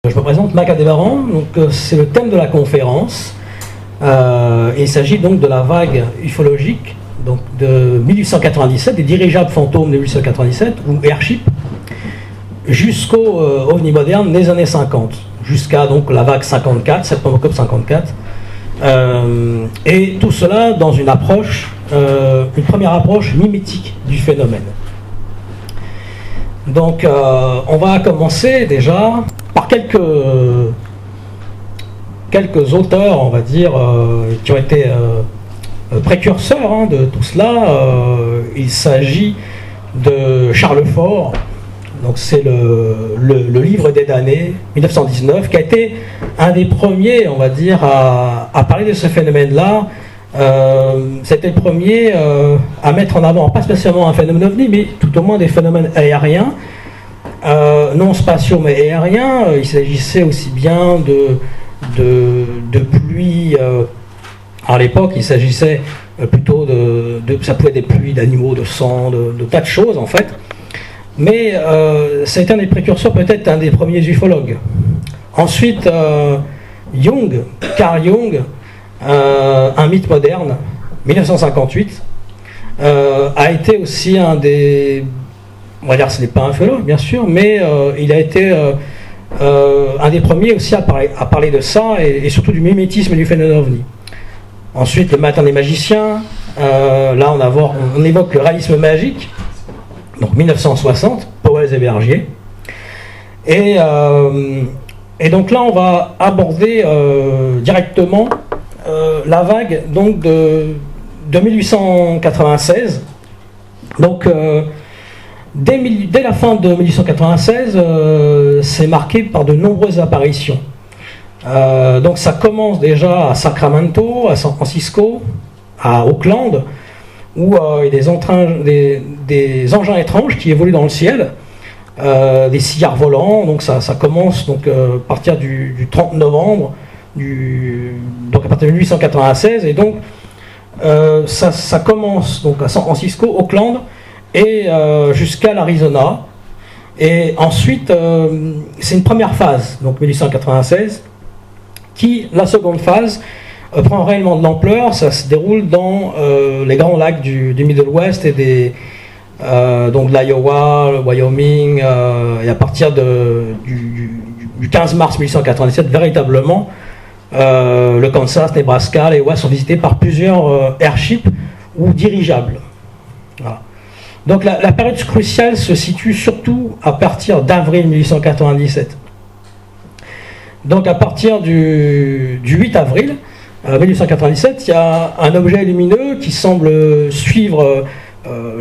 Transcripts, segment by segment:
Je me présente, Mac Adébaran, c'est le thème de la conférence. Il s'agit donc de la vague ufologique donc de 1897, des dirigeables fantômes de 1897, ou Airship, jusqu'au OVNI moderne des années 50, jusqu'à donc la vague 54, septembre-octobre 54. Et tout cela dans une approche, une première approche mimétique du phénomène. Donc on va commencer déjà par quelques auteurs, on va dire, qui ont été précurseurs de tout cela. Il s'agit de Charles Fort, donc c'est le livre des damnés, 1919, qui a été un des premiers, on va dire, à parler de ce phénomène-là. C'était le premier à mettre en avant, pas spécialement un phénomène ovni, mais tout au moins des phénomènes aériens, non spatiaux mais aériens. Il s'agissait aussi bien de pluie. À l'époque, il s'agissait plutôt ça pouvait être des pluies d'animaux, de sang, de tas de choses en fait. Mais c'est un des précurseurs, peut-être un des premiers ufologues. Ensuite, Carl Jung, un mythe moderne, 1958, a été aussi un des... On va dire que ce n'est pas un ufologue, bien sûr, mais il a été un des premiers aussi à parler de ça, et surtout du mimétisme et du phénomène ovni. Ensuite, le matin des magiciens, là on évoque le réalisme magique, donc 1960, Powell et Bergier. Et donc là, on va aborder directement la vague donc de 1896. Donc, dès la fin de 1896, c'est marqué par de nombreuses apparitions. Donc ça commence déjà à Sacramento, à San Francisco, à Auckland, où il y a des engins étranges qui évoluent dans le ciel, des cigares volants. Donc ça commence donc, à partir du 30 novembre, donc à partir de 1896, et donc ça commence donc à San Francisco, Auckland, et jusqu'à l'Arizona. Et ensuite, c'est une première phase, donc 1896, la seconde phase prend réellement de l'ampleur. Ça se déroule dans les grands lacs du Middle West et donc de l'Iowa, le Wyoming, et à partir du 15 mars 1897, véritablement, le Kansas, Nebraska, les West sont visités par plusieurs airships ou dirigeables. Voilà. Donc la période cruciale se situe surtout à partir d'avril 1897. Donc à partir du 8 avril 1897, il y a un objet lumineux qui semble suivre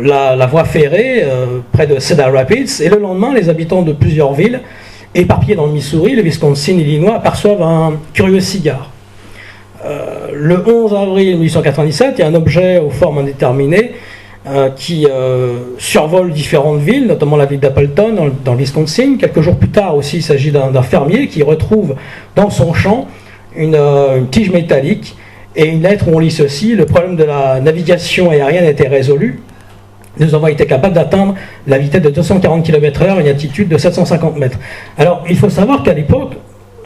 la voie ferrée près de Cedar Rapids, et le lendemain, les habitants de plusieurs villes éparpillées dans le Missouri, le Wisconsin, l'Illinois, aperçoivent un curieux cigare. Le 11 avril 1897, il y a un objet aux formes indéterminées qui survole différentes villes, notamment la ville d'Appleton dans le Wisconsin. Quelques jours plus tard aussi, il s'agit d'un fermier qui retrouve dans son champ une tige métallique et une lettre où on lit ceci: le problème de la navigation aérienne a été résolu. Nous avons été capables d'atteindre la vitesse de 240 km/h, une altitude de 750 mètres. Alors, il faut savoir qu'à l'époque,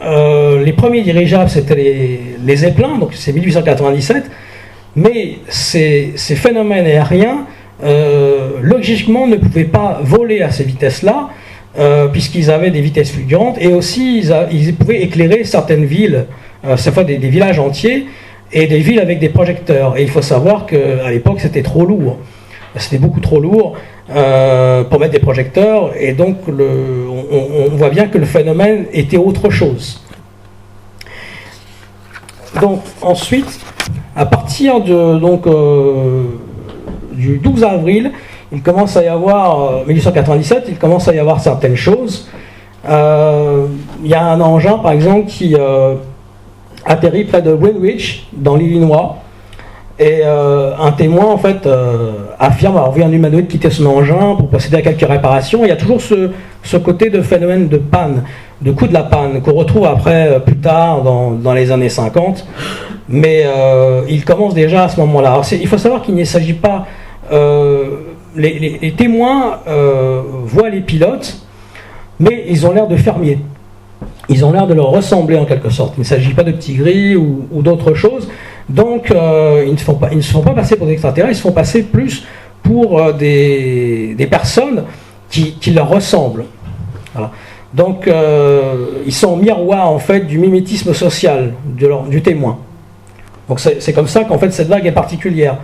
les premiers dirigeables, c'était les Zeppelins, donc c'est 1897, mais ces phénomènes aériens, logiquement, ne pouvaient pas voler à ces vitesses-là, puisqu'ils avaient des vitesses fulgurantes, et aussi ils pouvaient éclairer certaines villes, cette fois des villages entiers, et des villes avec des projecteurs. Et il faut savoir qu'à l'époque, c'était trop lourd. C'était beaucoup trop lourd pour mettre des projecteurs, et donc on voit bien que le phénomène était autre chose. Donc ensuite, à partir du 12 avril, il commence à y avoir, 1897, il commence à y avoir certaines choses. Il y a un engin, par exemple, qui atterrit près de Greenwich, dans l'Illinois, et un témoin, en fait, affirme avoir vu un humanoïde quitter son engin pour procéder à quelques réparations. Il y a toujours ce côté de phénomène de panne, de coup de la panne, qu'on retrouve après, plus tard, dans les années 50. Mais il commence déjà à ce moment-là. Alors, il faut savoir qu'il ne s'agit pas... les témoins voient les pilotes, mais ils ont l'air de fermiers. ils ont l'air de leur ressembler en quelque sorte. Il ne s'agit pas de petits gris ou d'autre chose. Donc ils ne se font pas passer pour des extraterrestres, ils se font passer plus pour des personnes qui leur ressemblent. Voilà. Donc ils sont au miroir en fait du mimétisme social du témoin. Donc c'est comme ça qu'en fait cette vague est particulière,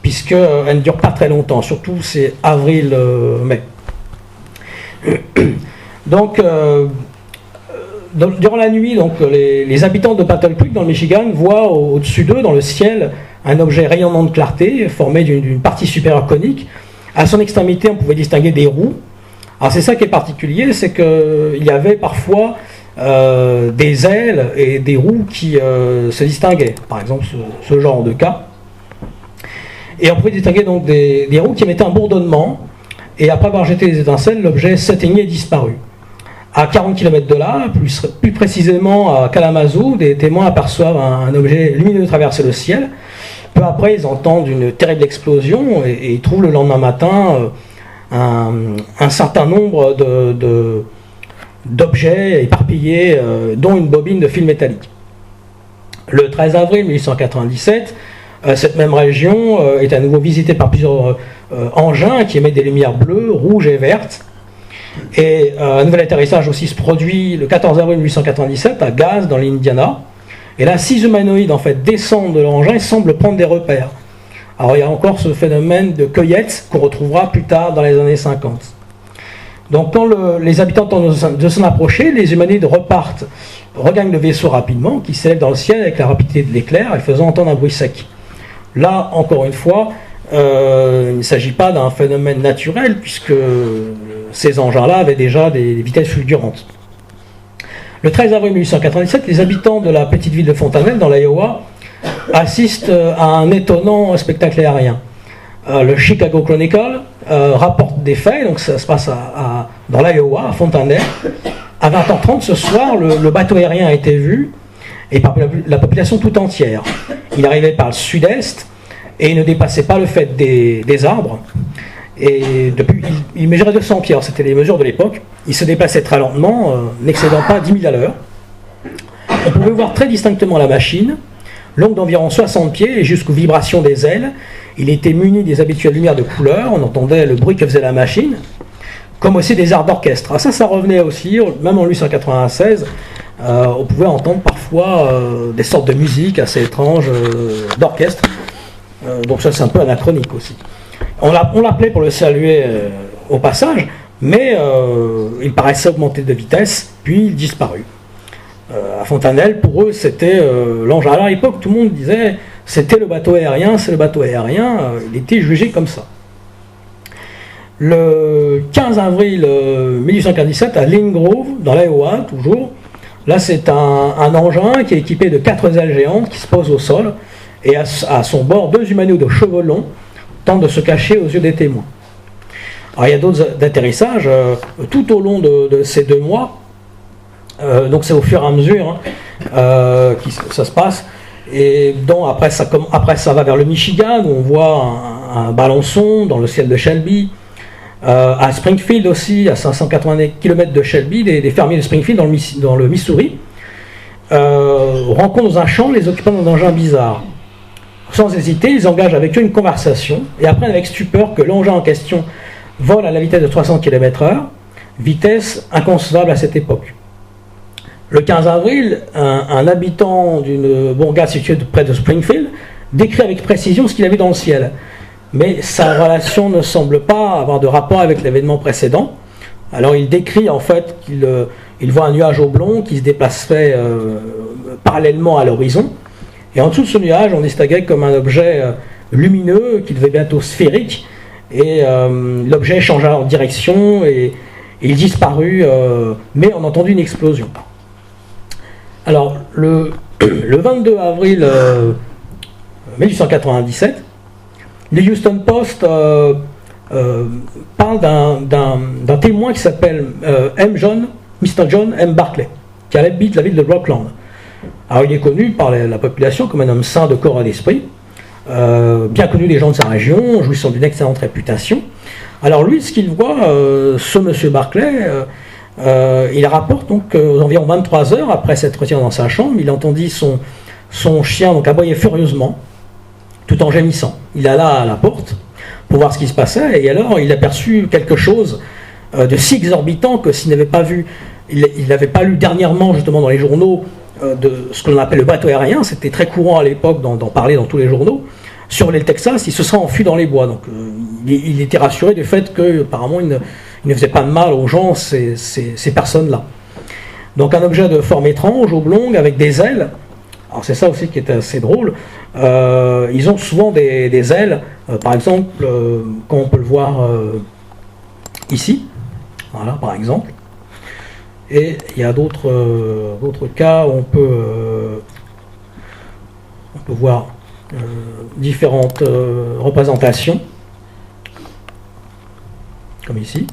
puisqu'elle ne dure pas très longtemps, surtout c'est avril-mai. Donc durant la nuit, donc, les habitants de Battle Creek dans le Michigan voient au-dessus d'eux, dans le ciel, un objet rayonnant de clarté, formé d'une partie supérieure conique. À son extrémité, on pouvait distinguer des roues. Alors c'est ça qui est particulier, c'est qu'il y avait parfois des ailes et des roues qui se distinguaient. Par exemple, ce genre de cas. Et on pouvait distinguer donc des roues qui émettaient un bourdonnement. Et après avoir jeté les étincelles, l'objet s'éteignait et disparut. À 40 km de là, plus précisément à Kalamazoo, des témoins aperçoivent un objet lumineux traverser le ciel. Peu après, ils entendent une terrible explosion et ils trouvent le lendemain matin un certain nombre d'objets éparpillés, dont une bobine de fil métallique. Le 13 avril 1897, cette même région est à nouveau visitée par plusieurs engins qui émettent des lumières bleues, rouges et vertes. Et un nouvel atterrissage aussi se produit le 14 avril 1897 à Gaz dans l'Indiana. Et là, 6 humanoïdes en fait descendent de leur engin et semblent prendre des repères. Alors il y a encore ce phénomène de cueillette qu'on retrouvera plus tard dans les années 50. Donc quand les habitants tentent de s'en approcher, les humanoïdes regagnent le vaisseau rapidement, qui s'élève dans le ciel avec la rapidité de l'éclair et faisant entendre un bruit sec. Là, encore une fois, il ne s'agit pas d'un phénomène naturel, puisque ces engins-là avaient déjà des vitesses fulgurantes. Le 13 avril 1897, les habitants de la petite ville de Fontanelle, dans l'Iowa, assistent à un étonnant spectacle aérien. Le Chicago Chronicle rapporte des faits, donc ça se passe dans l'Iowa, à Fontanelle. À 20h30 ce soir, le bateau aérien a été vu, et par la population tout entière. Il arrivait par le sud-est, et il ne dépassait pas le fait des arbres. Et depuis, il mesurait 200 pieds, c'était les mesures de l'époque. Il se déplaçait très lentement, n'excédant pas 10 000 à l'heure. On pouvait voir très distinctement la machine, longue d'environ 60 pieds et jusqu'aux vibrations des ailes. Il était muni des habituelles lumières de couleur, on entendait le bruit que faisait la machine, comme aussi des airs d'orchestre. Alors ça revenait aussi, même en 1896, on pouvait entendre parfois des sortes de musique assez étranges d'orchestre. Donc ça c'est un peu anachronique aussi. On l'appelait pour le saluer au passage, mais il paraissait augmenter de vitesse, puis il disparut. À Fontanelle, pour eux, c'était l'engin. À l'époque, tout le monde disait c'était le bateau aérien, c'est le bateau aérien. Il était jugé comme ça. Le 15 avril 1847, à Lynn Grove, dans l'Iowa, toujours, là c'est un engin qui est équipé de 4 ailes géantes qui se posent au sol, et à son bord, 2 humanoïdes aux cheveux longs tentent de se cacher aux yeux des témoins. Alors il y a d'autres atterrissages tout au long de ces 2 mois, donc c'est au fur et à mesure que ça se passe, et donc après ça va vers le Michigan, où on voit un ballon-son dans le ciel de Shelby, à Springfield aussi, à 580 km de Shelby, des fermiers de Springfield dans le Missouri rencontrent dans un champ les occupants d'un engin bizarre. Sans hésiter, ils engagent avec eux une conversation et apprennent avec stupeur que l'engin en question vole à la vitesse de 300 km/h, vitesse inconcevable à cette époque. Le 15 avril, un habitant d'une bourgade située près de Springfield décrit avec précision ce qu'il a vu dans le ciel. Mais sa relation ne semble pas avoir de rapport avec l'événement précédent. Alors il décrit en fait qu'il voit un nuage oblong qui se déplacerait parallèlement à l'horizon. Et en dessous de ce nuage, on distinguait comme un objet lumineux qui devait bientôt sphérique. Et l'objet changea en direction et il disparut, mais on entendit une explosion. Alors le 22 avril 1897, le Houston Post parle d'un témoin qui s'appelle Mr. John M. Barclay, qui habite la ville de Rockland. Alors il est connu par la population comme un homme sain de corps et d'esprit, bien connu des gens de sa région, jouissant d'une excellente réputation. Alors lui, ce qu'il voit, ce monsieur Barclay, il rapporte donc aux environ 23 heures après s'être retiré dans sa chambre, il entendit son chien donc aboyer furieusement, tout en gémissant. Il alla à la porte pour voir ce qui se passait, et alors il aperçut quelque chose de si exorbitant que s'il n'avait pas vu, il n'avait pas lu dernièrement justement dans les journaux de ce que l'on appelle le bateau aérien, c'était très courant à l'époque d'en parler dans tous les journaux. Survolait le Texas, il se serait enfui dans les bois, donc il était rassuré du fait qu'apparemment il ne faisait pas de mal aux gens, ces personnes-là. Donc un objet de forme étrange, oblongue, avec des ailes. Alors c'est ça aussi qui est assez drôle. Ils ont souvent des ailes, par exemple, comme on peut le voir ici, voilà, par exemple. Et il y a d'autres cas où on peut voir différentes représentations, comme ici.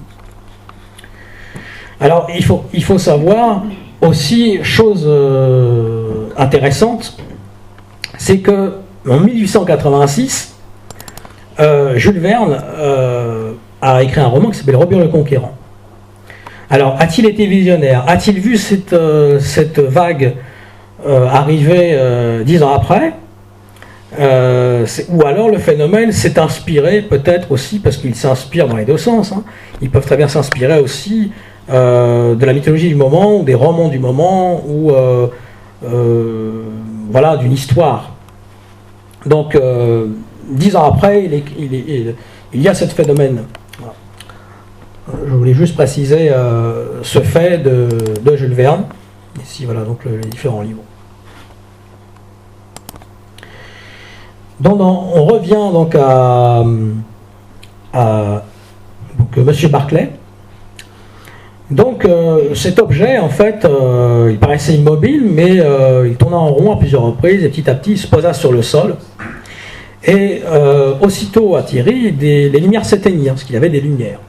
Alors il faut savoir aussi, chose intéressante, c'est que en 1886, Jules Verne a écrit un roman qui s'appelle Robur le Conquérant. Alors, a-t-il été visionnaire? A-t-il vu cette vague arriver 10 ans après? Ou alors le phénomène s'est inspiré peut-être aussi, parce qu'il s'inspire dans les deux sens, hein. Ils peuvent très bien s'inspirer aussi de la mythologie du moment, ou des romans du moment, ou voilà, d'une histoire. Donc, 10 ans après, il y a ce phénomène. Voilà. Je voulais juste préciser ce fait de Jules Verne. Ici, voilà, donc les différents livres. Donc, on revient donc à Monsieur Barclay. Donc cet objet, en fait, il paraissait immobile, mais il tourna en rond à plusieurs reprises, et petit à petit, il se posa sur le sol. Et aussitôt atterri, les lumières s'éteignirent, parce qu'il y avait des lumières.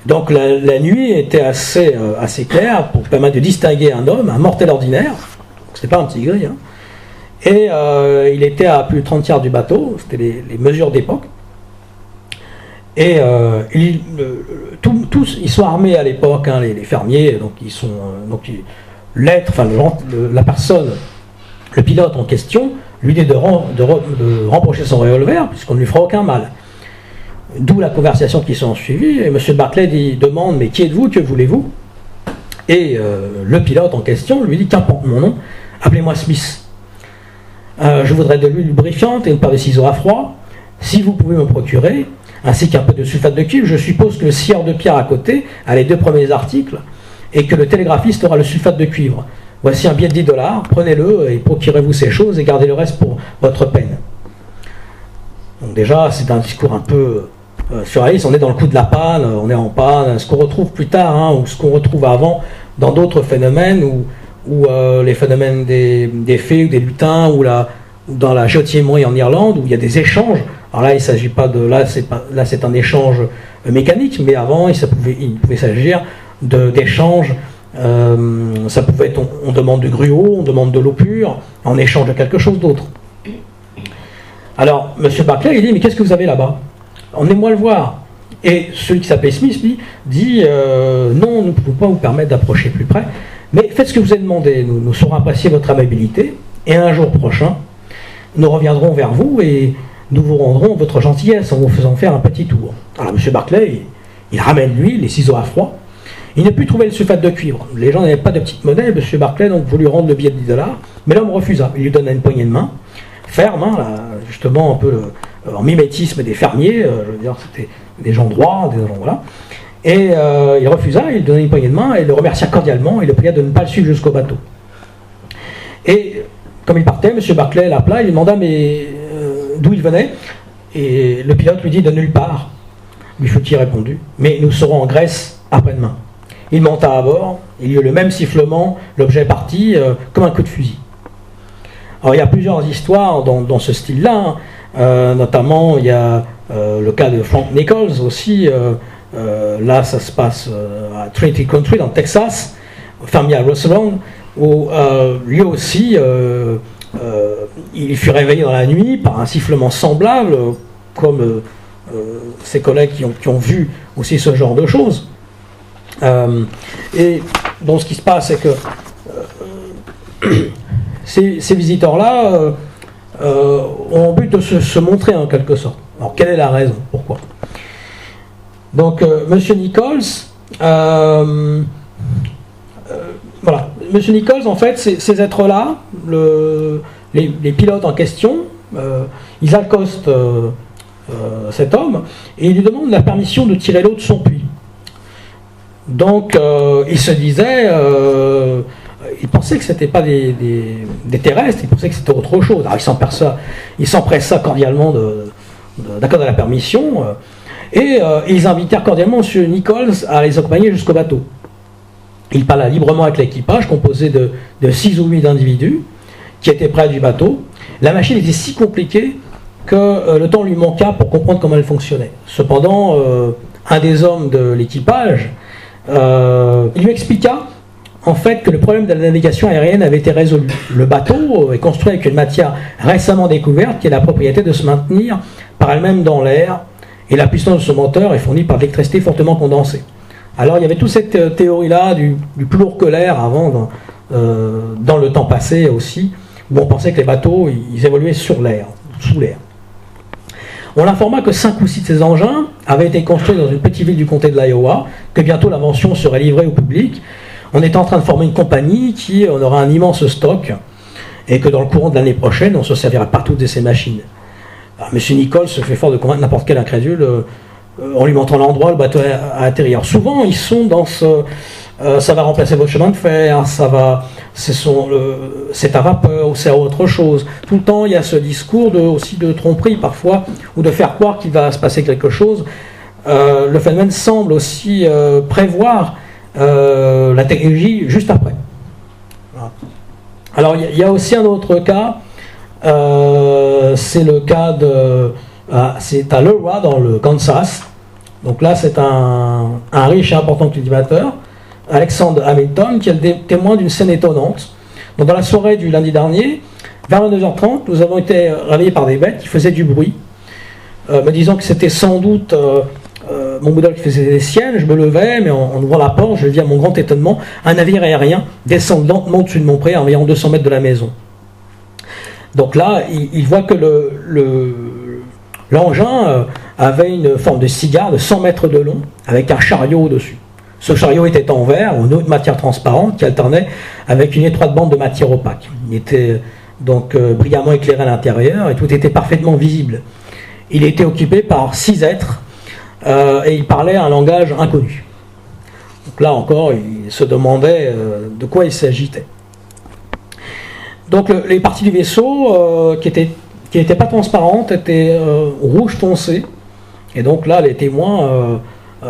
Donc la nuit était assez claire pour permettre de distinguer un homme, un mortel ordinaire, c'était pas un petit gris, hein. Et il était à plus de 30 yards du bateau, c'était les mesures d'époque. Et tous, ils sont armés à l'époque, hein, les fermiers, donc ils sont, la personne, le pilote en question, lui dit de remprocher son revolver, puisqu'on ne lui fera aucun mal. D'où la conversation qui s'en suivit, et M. Barclay demande, mais qui êtes-vous, que voulez-vous? Et le pilote en question lui dit, qu'importe mon nom, appelez-moi Smith. Je voudrais de l'huile lubrifiante et une paire de ciseaux à froid, si vous pouvez me procurer, ainsi qu'un peu de sulfate de cuivre. Je suppose que le scieur de pierre à côté a les 2 premiers articles, et que le télégraphiste aura le sulfate de cuivre. Voici un billet de $10, prenez-le et procurez-vous ces choses et gardez le reste pour votre peine. Donc déjà, c'est un discours un peu surréaliste, on est dans le coup de la panne, on est en panne, ce qu'on retrouve plus tard, hein, ou ce qu'on retrouve avant, dans d'autres phénomènes, ou les phénomènes des fées ou des lutins, ou dans la géothémonie en Irlande, où il y a des échanges. Alors là, il ne s'agit pas de... Là, c'est un échange mécanique, mais avant, il pouvait s'agir d'échanges. Ça pouvait être, on demande du gruau, on demande de l'eau pure, en échange de quelque chose d'autre. Alors, M. Barclay, il dit, mais qu'est-ce que vous avez là-bas? Emmenez-moi le voir. Et celui qui s'appelait Smith, lui, dit, non, nous ne pouvons pas vous permettre d'approcher plus près, mais faites ce que vous avez demandé, nous saurons apprécier votre amabilité, et un jour prochain, nous reviendrons vers vous, et nous vous rendrons votre gentillesse en vous faisant faire un petit tour. Alors, M. Barclay, il ramène lui les ciseaux à froid. Il n'a pu trouver le sulfate de cuivre. Les gens n'avaient pas de petite monnaie. M. Barclay donc voulu rendre le billet de $10, mais l'homme refusa. Il lui donna une poignée de main, ferme, hein, là, justement un peu en mimétisme des fermiers. Je veux dire, c'était des gens droits, des gens voilà. Et il refusa. Il lui donna une poignée de main et le remercia cordialement. Et le pria de ne pas le suivre jusqu'au bateau. Et comme il partait, M. Barclay l'appela. Il lui demanda mais d'où il venait. Et le pilote lui dit de nulle part. Lui fut-il répondu. Mais nous serons en Grèce après-demain. Il monta à bord, il y eut le même sifflement, l'objet partit comme un coup de fusil. Alors il y a plusieurs histoires dans ce style-là, hein. Notamment il y a le cas de Frank Nichols aussi, là ça se passe à Trinity Country dans le Texas, fermier à Russell, où lui aussi il fut réveillé dans la nuit par un sifflement semblable, comme ses collègues qui ont vu aussi ce genre de choses. Et donc ce qui se passe, c'est que ces visiteurs-là ont en but de se montrer en quelque sorte. Alors quelle est la raison? Pourquoi? Donc Monsieur Nichols, voilà, Monsieur Nichols, en fait, ces êtres-là, les pilotes en question, ils accostent cet homme et ils lui demandent la permission de tirer l'eau de son puits. Donc il se disait, il pensait que c'était pas des terrestres, il pensait que c'était autre chose. Alors il s'empressa cordialement d'accorder la permission et ils invitèrent cordialement M. Nichols à les accompagner jusqu'au bateau. Il parla librement avec l'équipage composé de 6 ou 8 individus qui étaient près du bateau. La machine était si compliquée que le temps lui manqua pour comprendre comment elle fonctionnait. Cependant, un des hommes de l'équipage il lui expliqua en fait que le problème de la navigation aérienne avait été résolu. Le bateau est construit avec une matière récemment découverte qui a la propriété de se maintenir par elle-même dans l'air et la puissance de son moteur est fournie par de l'électricité fortement condensée. Alors il y avait toute cette théorie-là du plus lourd que l'air avant, dans le temps passé aussi, où on pensait que les bateaux ils évoluaient sur l'air, sous l'air. On l'informa que 5 ou 6 de ces engins avaient été construits dans une petite ville du comté de l'Iowa, que bientôt l'invention serait livrée au public. On était en train de former une compagnie qui en aura un immense stock et que dans le courant de l'année prochaine, on se servira partout de ces machines. Alors, M. Nichols se fait fort de convaincre n'importe quel incrédule en lui montrant l'endroit, le bateau à atterrir. Souvent, ils sont dans ça va remplacer votre chemin de fer, c'est à vapeur ou c'est à autre chose. Tout le temps, il y a ce discours aussi de tromperie parfois, ou de faire croire qu'il va se passer quelque chose. Le phénomène semble aussi prévoir la technologie juste après. Voilà. Alors, il y a aussi un autre cas, c'est le cas c'est à Iowa, dans le Kansas. Donc là, c'est un riche et important cultivateur, Alexander Hamilton, qui est le témoin d'une scène étonnante. Donc dans la soirée du lundi dernier, vers 22h30, nous avons été réveillés par des bêtes qui faisaient du bruit, me disant que c'était sans doute mon boudin qui faisait des siennes. Je me levais, mais en ouvrant la porte, je vis à mon grand étonnement un navire aérien descendre lentement au-dessus de mon pré à environ 200 mètres de la maison. Donc là, il voit que l'engin avait une forme de cigare de 100 mètres de long, avec un chariot au-dessus. Ce chariot était en verre, ou une autre matière transparente, qui alternait avec une étroite bande de matière opaque. Il était donc brillamment éclairé à l'intérieur, et tout était parfaitement visible. Il était occupé par 6 êtres, et il parlait un langage inconnu. Donc là encore, il se demandait de quoi il s'agitait. Donc les parties du vaisseau, qui n'étaient pas transparentes, étaient rouge foncé, et donc là, les témoins...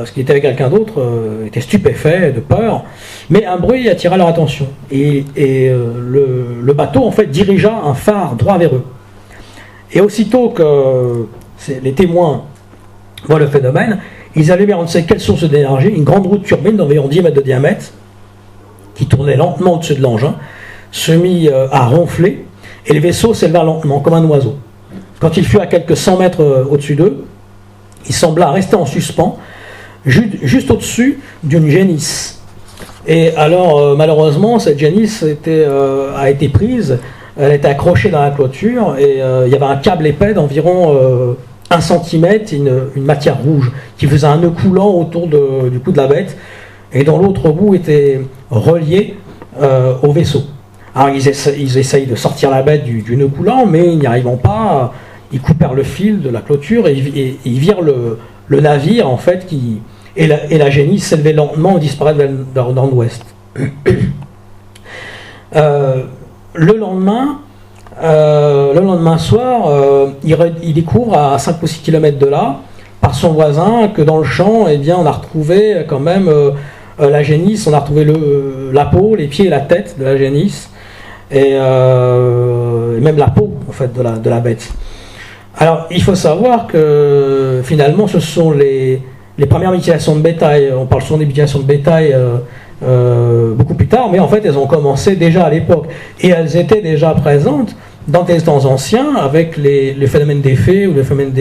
ce qui était avec quelqu'un d'autre, était stupéfait, de peur, mais un bruit attira leur attention. Et le bateau, en fait, dirigea un phare droit vers eux. Et aussitôt que les témoins voient le phénomène, ils allumèrent on ne sait quelle source d'énergie, une grande roue de turbine d'environ 10 mètres de diamètre, qui tournait lentement au-dessus de l'engin, se mit à ronfler, et le vaisseau s'éleva lentement, comme un oiseau. Quand il fut à quelques 100 mètres au-dessus d'eux, il sembla rester en suspens, juste au-dessus d'une génisse. Et alors, malheureusement, cette génisse a été prise, elle était accrochée dans la clôture, et il y avait un câble épais d'environ 1 cm, une matière rouge, qui faisait un nœud coulant autour du cou de la bête, et dont l'autre bout était relié au vaisseau. Alors, ils essayent de sortir la bête du nœud coulant, mais n'y arrivant pas, ils coupèrent le fil de la clôture, et ils virent le navire, en fait, et la génisse s'élevait lentement et disparaît dans le nord-ouest. Le lendemain soir, il découvre à 5 ou 6 km de là, par son voisin, que dans le champ, eh bien, on a retrouvé quand même la génisse, on a retrouvé la peau, les pieds et la tête de la génisse, et même la peau, en fait, de la bête. Alors, il faut savoir que finalement, ce sont les premières mutilations de bétail. On parle souvent des mutilations de bétail beaucoup plus tard, mais en fait, elles ont commencé déjà à l'époque. Et elles étaient déjà présentes dans des temps anciens avec les phénomènes des fées ou les phénomènes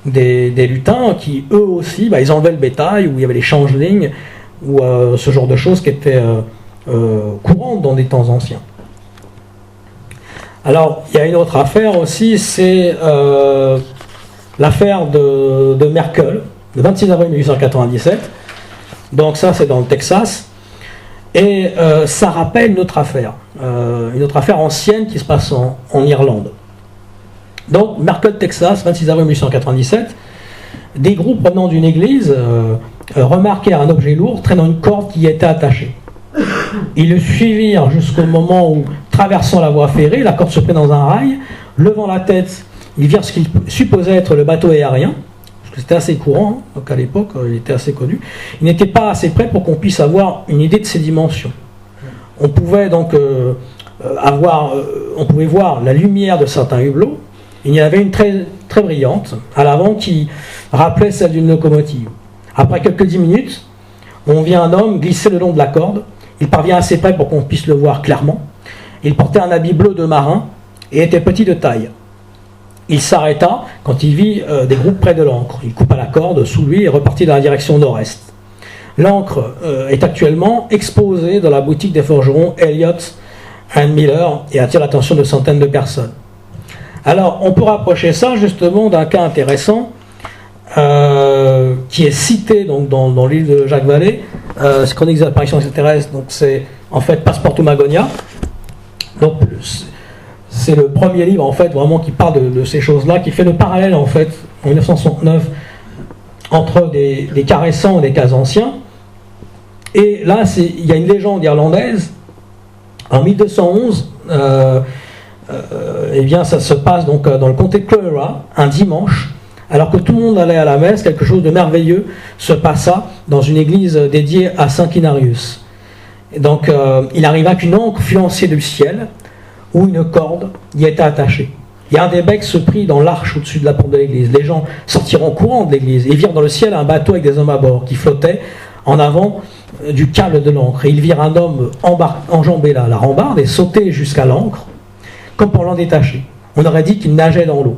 des lutins qui, eux aussi, ils enlevaient le bétail, où il y avait les changelings, ou ce genre de choses qui étaient courantes dans des temps anciens. Alors, il y a une autre affaire aussi, c'est l'affaire de Merkel, le 26 avril 1897. Donc ça, c'est dans le Texas. Et ça rappelle une autre affaire ancienne qui se passe en Irlande. Donc, Merkel, Texas, 26 avril 1897, des groupes venant d'une église remarquèrent un objet lourd traînant une corde qui y était attachée. Ils le suivirent jusqu'au moment où, traversant la voie ferrée, la corde se prit dans un rail. Levant la tête, ils virent ce qu'ils supposaient être le bateau aérien, parce que c'était assez courant, hein, donc à l'époque, il était assez connu. Il n'était pas assez près pour qu'on puisse avoir une idée de ses dimensions. On pouvait donc on pouvait voir la lumière de certains hublots. Il y en avait une très, très brillante à l'avant qui rappelait celle d'une locomotive. Après quelques 10 minutes, on vit un homme glisser le long de la corde. Il parvient assez près pour qu'on puisse le voir clairement. Il portait un habit bleu de marin et était petit de taille. Il s'arrêta quand il vit des groupes près de l'ancre. Il coupa la corde sous lui et repartit dans la direction nord-est. L'ancre est actuellement exposée dans la boutique des forgerons Elliott & Miller et attire l'attention de centaines de personnes. Alors, on peut rapprocher ça justement d'un cas intéressant qui est cité donc, dans le livre de Jacques Vallée, Chroniques des apparitions extraterrestres. Donc, c'est en fait Passepartout Magonia. Donc, c'est le premier livre en fait vraiment qui parle de ces choses-là, qui fait le parallèle en fait en 1969 entre des cas récents et des cas anciens. Et là, il y a une légende irlandaise. En 1211, eh bien, ça se passe donc dans le comté de Cloera, un dimanche, alors que tout le monde allait à la messe, quelque chose de merveilleux se passa dans une église dédiée à Saint Quinarius. Et donc, il arriva qu'une ancre fut lancée du ciel, où une corde y était attachée. Et un des becs se prit dans l'arche au-dessus de la porte de l'église. Les gens sortirent en courant de l'église et virent dans le ciel un bateau avec des hommes à bord qui flottait en avant du câble de l'ancre. Et ils virent un homme enjamber la rambarde et sauter jusqu'à l'ancre, comme pour l'en détacher. On aurait dit qu'il nageait dans l'eau.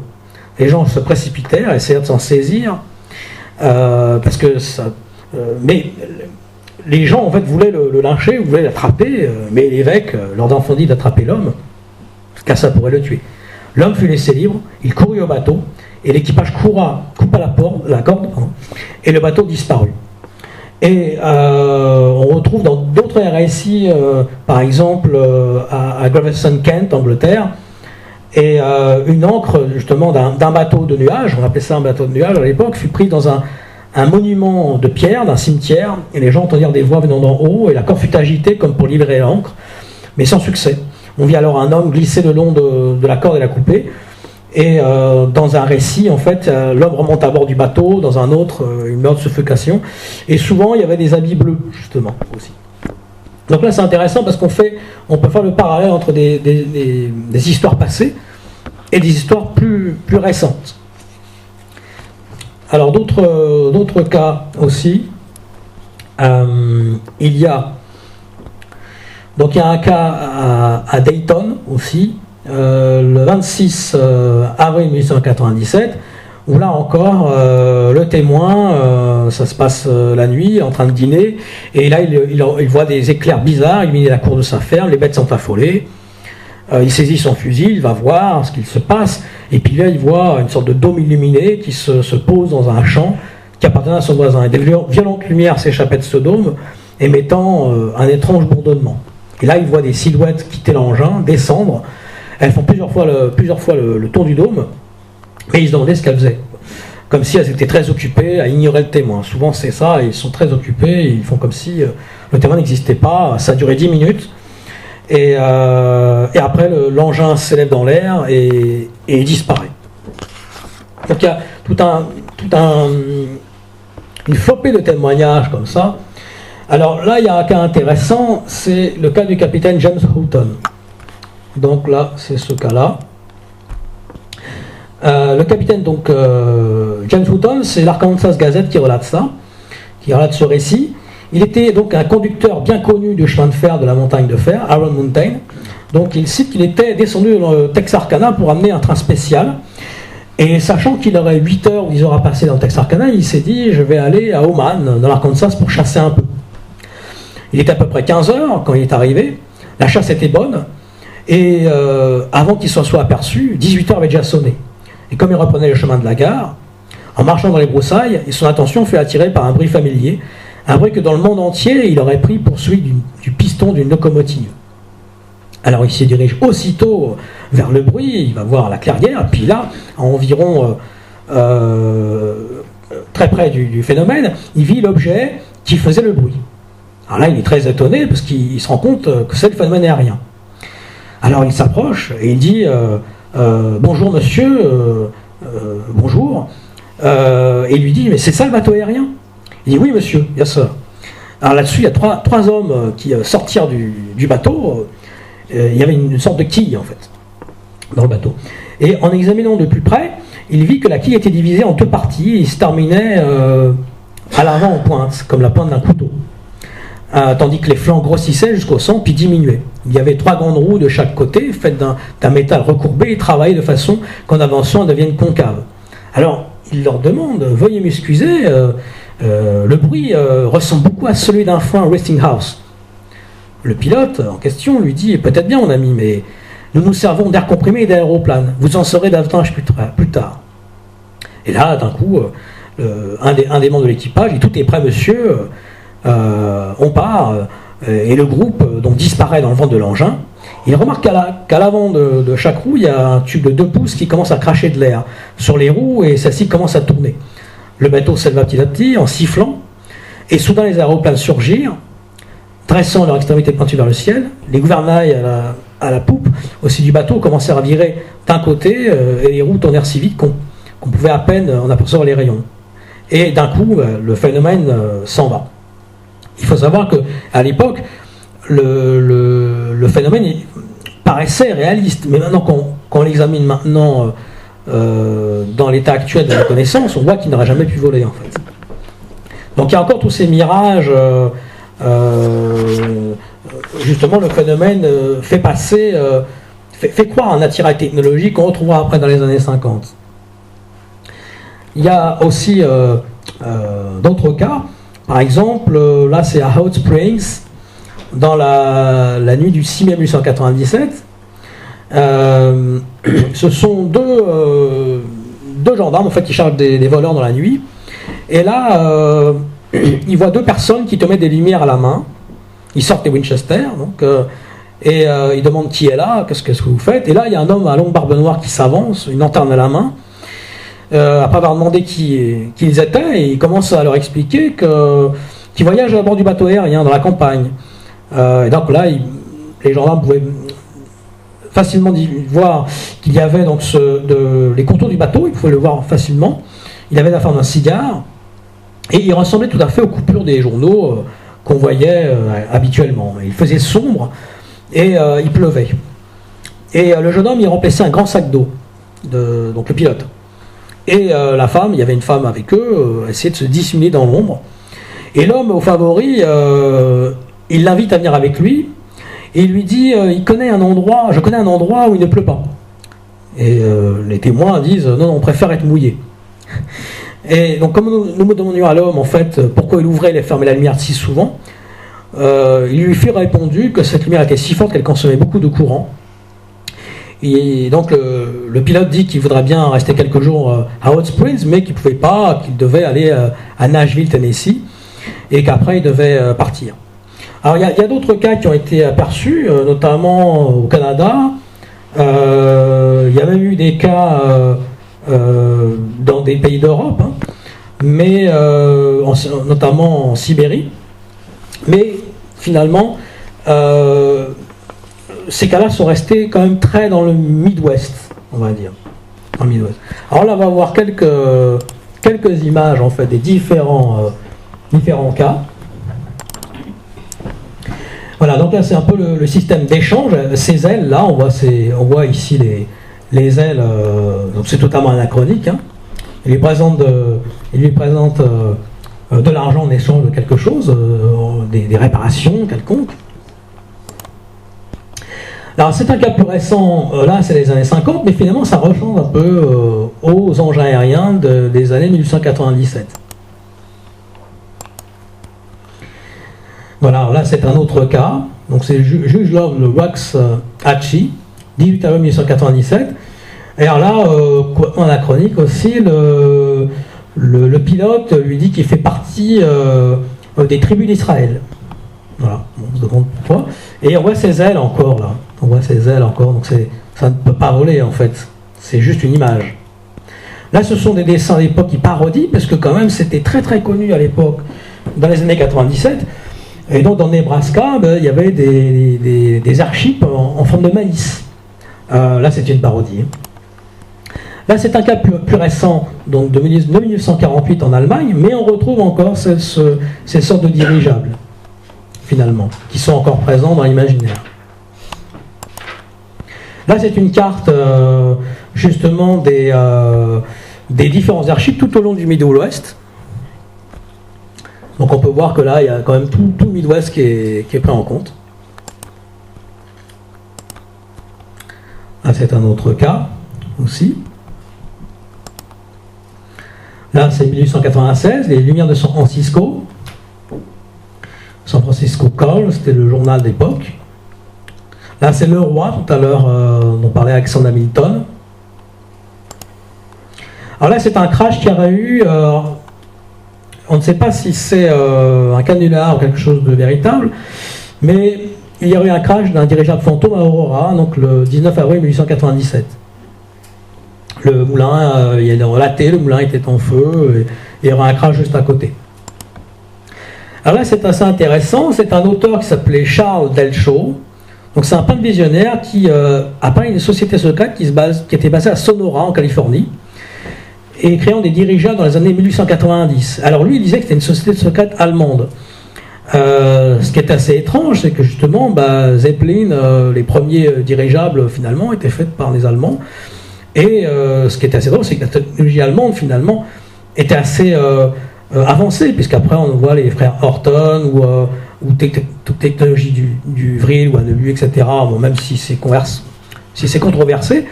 Les gens se précipitèrent, essayèrent de s'en saisir, parce que ça... mais les gens en fait voulaient le lyncher, voulaient l'attraper, mais l'évêque leur défendit d'attraper l'homme, car ça pourrait le tuer. L'homme fut laissé libre, il courut au bateau, et l'équipage coupa la corde, et le bateau disparut. Et on retrouve dans d'autres récits, par exemple à Gravesend, Kent, Angleterre, et une ancre justement d'un bateau de nuages, on appelait ça un bateau de nuages à l'époque, fut pris dans un monument de pierre, d'un cimetière, et les gens entendirent des voix venant d'en haut, et la corde fut agitée comme pour livrer l'ancre, mais sans succès. On vit alors un homme glisser le long de la corde et la couper, et dans un récit, en fait, l'homme remonte à bord du bateau, dans un autre, il meurt de suffocation, et souvent il y avait des habits bleus, justement, aussi. Donc là c'est intéressant parce on peut faire le parallèle entre des histoires passées et des histoires plus récentes. Alors d'autres cas aussi, il y a un cas à Dayton aussi, le 26 avril 1897, où là encore, le témoin, ça se passe la nuit, en train de dîner, et là il voit des éclairs bizarres illuminer la cour de sa ferme, les bêtes sont affolées, il saisit son fusil, il va voir ce qu'il se passe, et puis là il voit une sorte de dôme illuminé qui se pose dans un champ qui appartenait à son voisin, et des violentes lumières s'échappaient de ce dôme, émettant un étrange bourdonnement. Et là il voit des silhouettes quitter l'engin, descendre, elles font plusieurs fois le tour du dôme, mais ils se demandaient ce qu'elles faisaient. Comme si elles étaient très occupées à ignorer le témoin. Souvent c'est ça, ils sont très occupés, ils font comme si le témoin n'existait pas. Ça a duré 10 minutes. Et après l'engin s'élève dans l'air et disparaît. Donc il y a une flopée de témoignages comme ça. Alors là il y a un cas intéressant, c'est le cas du capitaine James Houghton. Donc là c'est ce cas-là. Le capitaine James Houghton, c'est l'Arkansas Gazette qui relate ça, qui relate ce récit. Il était donc un conducteur bien connu du chemin de fer de la montagne de fer, Iron Mountain. Donc il cite qu'il était descendu dans le Texarkana pour amener un train spécial. Et sachant qu'il aurait 8 heures ou 10 heures à passer dans le Texarkana, il s'est dit je vais aller à Oman, dans l'Arkansas, pour chasser un peu. Il était à peu près 15 heures quand il est arrivé, la chasse était bonne, et avant qu'il s'en soit aperçu, 18 heures avait déjà sonné. Et comme il reprenait le chemin de la gare, en marchant dans les broussailles, son attention fut attirée par un bruit familier, un bruit que dans le monde entier, il aurait pris pour celui du piston d'une locomotive. Alors il se dirige aussitôt vers le bruit, il va voir la clairière, puis là, à environ très près du phénomène, il vit l'objet qui faisait le bruit. Alors là, il est très étonné parce qu'il se rend compte que c'est le phénomène aérien. Alors il s'approche et il dit bonjour monsieur, bonjour. Et il lui dit mais c'est ça le bateau aérien? Il dit oui monsieur, bien sûr. Alors là-dessus, il y a trois hommes qui sortirent du bateau. Il y avait une sorte de quille en fait dans le bateau. Et en examinant de plus près, il vit que la quille était divisée en deux parties et se terminait à l'avant en pointe, comme la pointe d'un couteau. Tandis que les flancs grossissaient jusqu'au centre puis diminuaient. Il y avait 3 grandes roues de chaque côté, faites d'un métal recourbé et travaillées de façon qu'en avançant elles deviennent concaves. Alors, il leur demande, veuillez m'excuser, le bruit ressemble beaucoup à celui d'un foin Westinghouse. Le pilote en question lui dit, peut-être bien mon ami, mais nous nous servons d'air comprimé et d'aéroplane. Vous en saurez davantage plus tard. Et là, d'un coup, un des membres de l'équipage dit, tout est prêt monsieur, on part, et le groupe donc disparaît dans le ventre de l'engin. Il remarque qu'à l'avant de chaque roue, il y a un tube de 2 pouces qui commence à cracher de l'air sur les roues et celle-ci commence à tourner. Le bateau s'éleva petit à petit en sifflant, et soudain les aéroplanes surgirent, dressant leur extrémité pointue vers le ciel. Les gouvernails à la poupe aussi du bateau commencèrent à virer d'un côté, et les roues tournèrent si vite qu'on pouvait à peine en apercevoir les rayons. Et d'un coup, le phénomène s'en va. Il faut savoir qu'à l'époque, le phénomène paraissait réaliste, mais maintenant, quand on l'examine maintenant dans l'état actuel de la connaissance, on voit qu'il n'aurait jamais pu voler en fait. Donc il y a encore tous ces mirages. Justement, le phénomène fait passer, fait croire un attirail technologique qu'on retrouvera après dans les années 50. Il y a aussi d'autres cas. Par exemple, là c'est à Hot Springs, dans la nuit du 6 mai 1897. Ce sont deux gendarmes en fait, qui chargent des voleurs dans la nuit. Et là, ils voient 2 personnes qui te mettent des lumières à la main. Ils sortent les Winchester, donc, et ils demandent qui est là, qu'est-ce que vous faites. Et là, il y a un homme à longue barbe noire qui s'avance, une lanterne à la main. Après avoir demandé qui ils étaient, et il commence à leur expliquer qu'ils voyagent à bord du bateau aérien dans la campagne. Et donc là, les gendarmes pouvaient facilement voir qu'il y avait donc les contours du bateau, ils pouvaient le voir facilement. Il avait la forme d'un cigare, et il ressemblait tout à fait aux coupures des journaux qu'on voyait habituellement. Il faisait sombre, et il pleuvait. Et le jeune homme, il remplissait un grand sac d'eau, donc le pilote. Et la femme, il y avait une femme avec eux, essayait de se dissimuler dans l'ombre. Et l'homme au favori, il l'invite à venir avec lui, et il lui dit, je connais un endroit où il ne pleut pas. Et les témoins disent, non, on préfère être mouillé. Et donc comme nous demandions à l'homme, en fait, pourquoi il ouvrait et fermait la lumière si souvent, il lui fit répondu que cette lumière était si forte qu'elle consommait beaucoup de courant. Et donc le pilote dit qu'il voudrait bien rester quelques jours à Hot Springs, mais qu'il ne pouvait pas, qu'il devait aller à Nashville, Tennessee, et qu'après il devait partir. Alors il y a d'autres cas qui ont été aperçus, notamment au Canada. Il y a même eu des cas dans des pays d'Europe, hein, mais notamment en Sibérie. Mais finalement, ces cas-là sont restés quand même très dans le Midwest, on va dire. Dans le Midwest. Alors là, on va voir quelques images en fait des différents cas. Voilà, donc là c'est un peu le système d'échange. Ces ailes là, on voit ici les ailes. Donc c'est totalement anachronique. Hein. Il lui présente de l'argent en échange de quelque chose, des réparations quelconques. Alors c'est un cas plus récent, là c'est les années 50, mais finalement ça ressemble un peu aux engins aériens des années 1897. Voilà, Alors là, c'est un autre cas. Donc c'est Juge Love le Wax Hachi, 18 avril 1997. Et alors là, dans la chronique aussi, le pilote lui dit qu'il fait partie des tribus d'Israël. Voilà, on se demande pourquoi. Et on voit ses ailes encore là. On voit ses ailes encore, donc ça ne peut pas voler en fait. C'est juste une image. Là, ce sont des dessins d'époque qui parodient, parce que quand même, c'était très très connu à l'époque, dans les années 97. Et donc, dans Nebraska, il y avait des archives en forme de maïs. Là, c'est une parodie. Là, c'est un cas plus récent, donc de 1948 en Allemagne, mais on retrouve encore ces sortes de dirigeables, finalement, qui sont encore présents dans l'imaginaire. Là, c'est une carte, justement, des différents archives tout au long du Midwest. Donc on peut voir que là, il y a quand même tout le Midwest qui est pris en compte. Là, c'est un autre cas aussi. Là, c'est 1896, les Lumières de San Francisco. San Francisco Call, c'était le journal d'époque. Là, c'est Le Roi, tout à l'heure, dont parlait Alexander Hamilton. Alors là, c'est un crash qu'il y aurait eu. On ne sait pas si c'est un canular ou quelque chose de véritable, mais il y aurait eu un crash d'un dirigeable fantôme à Aurora, donc le 19 avril 1897. Le moulin, il y a relaté, le moulin était en feu, et il y aurait un crash juste à côté. Alors là, c'est assez intéressant. C'est un auteur qui s'appelait Charles Delshaw. Donc c'est un peintre visionnaire qui a peint une société secrète qui était basée à Sonora, en Californie, et créant des dirigeables dans les années 1890. Alors lui, il disait que c'était une société secrète allemande. Ce qui est assez étrange, c'est que justement, Zeppelin, les premiers dirigeables, finalement, étaient faits par les Allemands. Et ce qui est assez drôle, c'est que la technologie allemande, finalement, était assez avancée, puisqu'après, on voit les frères Horton, ou toute technologie du Vril, ou Annebu, etc., bon, même si c'est controversé.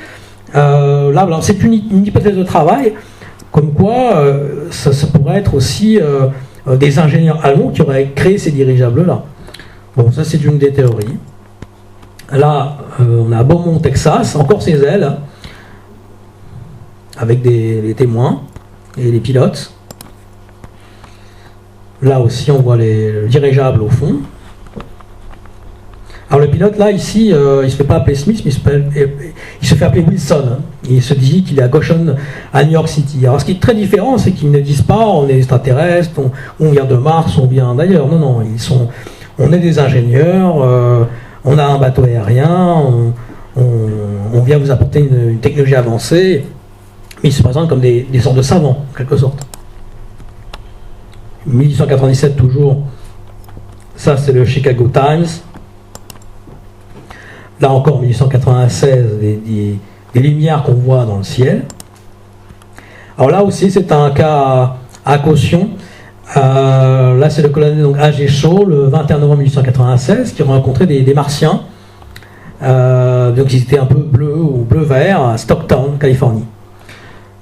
Là, c'est une hypothèse de travail, comme quoi ça pourrait être aussi des ingénieurs allemands qui auraient créé ces dirigeables-là. Bon, ça c'est une des théories. Là, on a Beaumont, Texas, encore ses ailes, avec les témoins et les pilotes. Là aussi, on voit le dirigeable au fond. Alors le pilote, là, ici, il ne se fait pas appeler Smith, mais il se fait appeler Wilson. Hein. Il se dit qu'il est à Goshen, à New York City. Alors ce qui est très différent, c'est qu'ils ne disent pas on est extraterrestre, on vient de Mars, on vient d'ailleurs. Non, non, on est des ingénieurs, on a un bateau aérien, on vient vous apporter une technologie avancée. Mais ils se présentent comme des sortes de savants, en quelque sorte. 1897 toujours, ça c'est le Chicago Times. Là encore, 1896, des lumières qu'on voit dans le ciel. Alors là aussi, c'est un cas à caution. Là, c'est le colonel A.G. Shaw, le 21 novembre 1896, qui a rencontré des martiens. Donc, ils étaient un peu bleus ou bleu-vert à Stockton, Californie.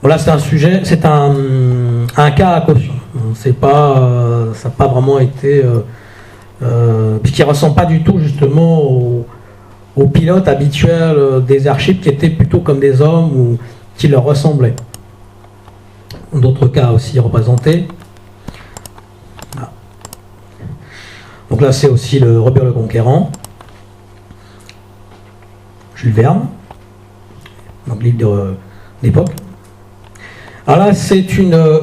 Voilà, c'est un sujet, c'est un cas à caution. Ça n'a pas vraiment été... puisqu'il ne ressemble pas du tout, justement, aux pilotes habituels des archives qui étaient plutôt comme des hommes ou qui leur ressemblaient. D'autres cas aussi représentés. Là. Donc là, c'est aussi le Robert le Conquérant. Jules Verne. Donc livre d'époque. Alors là, c'est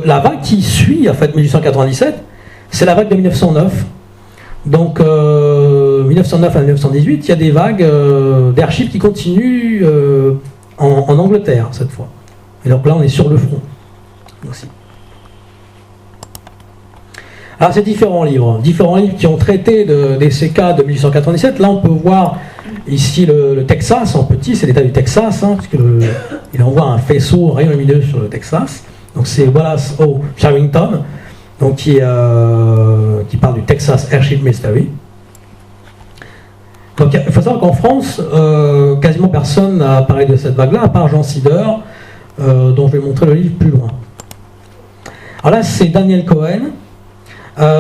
la vague qui suit, en fait, 1897, c'est la vague de 1909. Donc, 1909 à 1918, il y a des vagues d'archives qui continuent en Angleterre, cette fois. Et donc là, on est sur le front aussi. Alors, c'est différents livres qui ont traité des CK de 1897. Là, on peut voir ici le Texas, en petit, c'est l'État du Texas, hein, puisqu'il envoie un faisceau rayon lumineux sur le Texas. Donc, c'est Wallace O. Sherrington. Donc qui parle du Texas Airship Mystery. Donc il faut savoir qu'en France, quasiment personne n'a parlé de cette vague-là, à part Jean Sider, dont je vais montrer le livre plus loin. Alors là, c'est Daniel Cohen.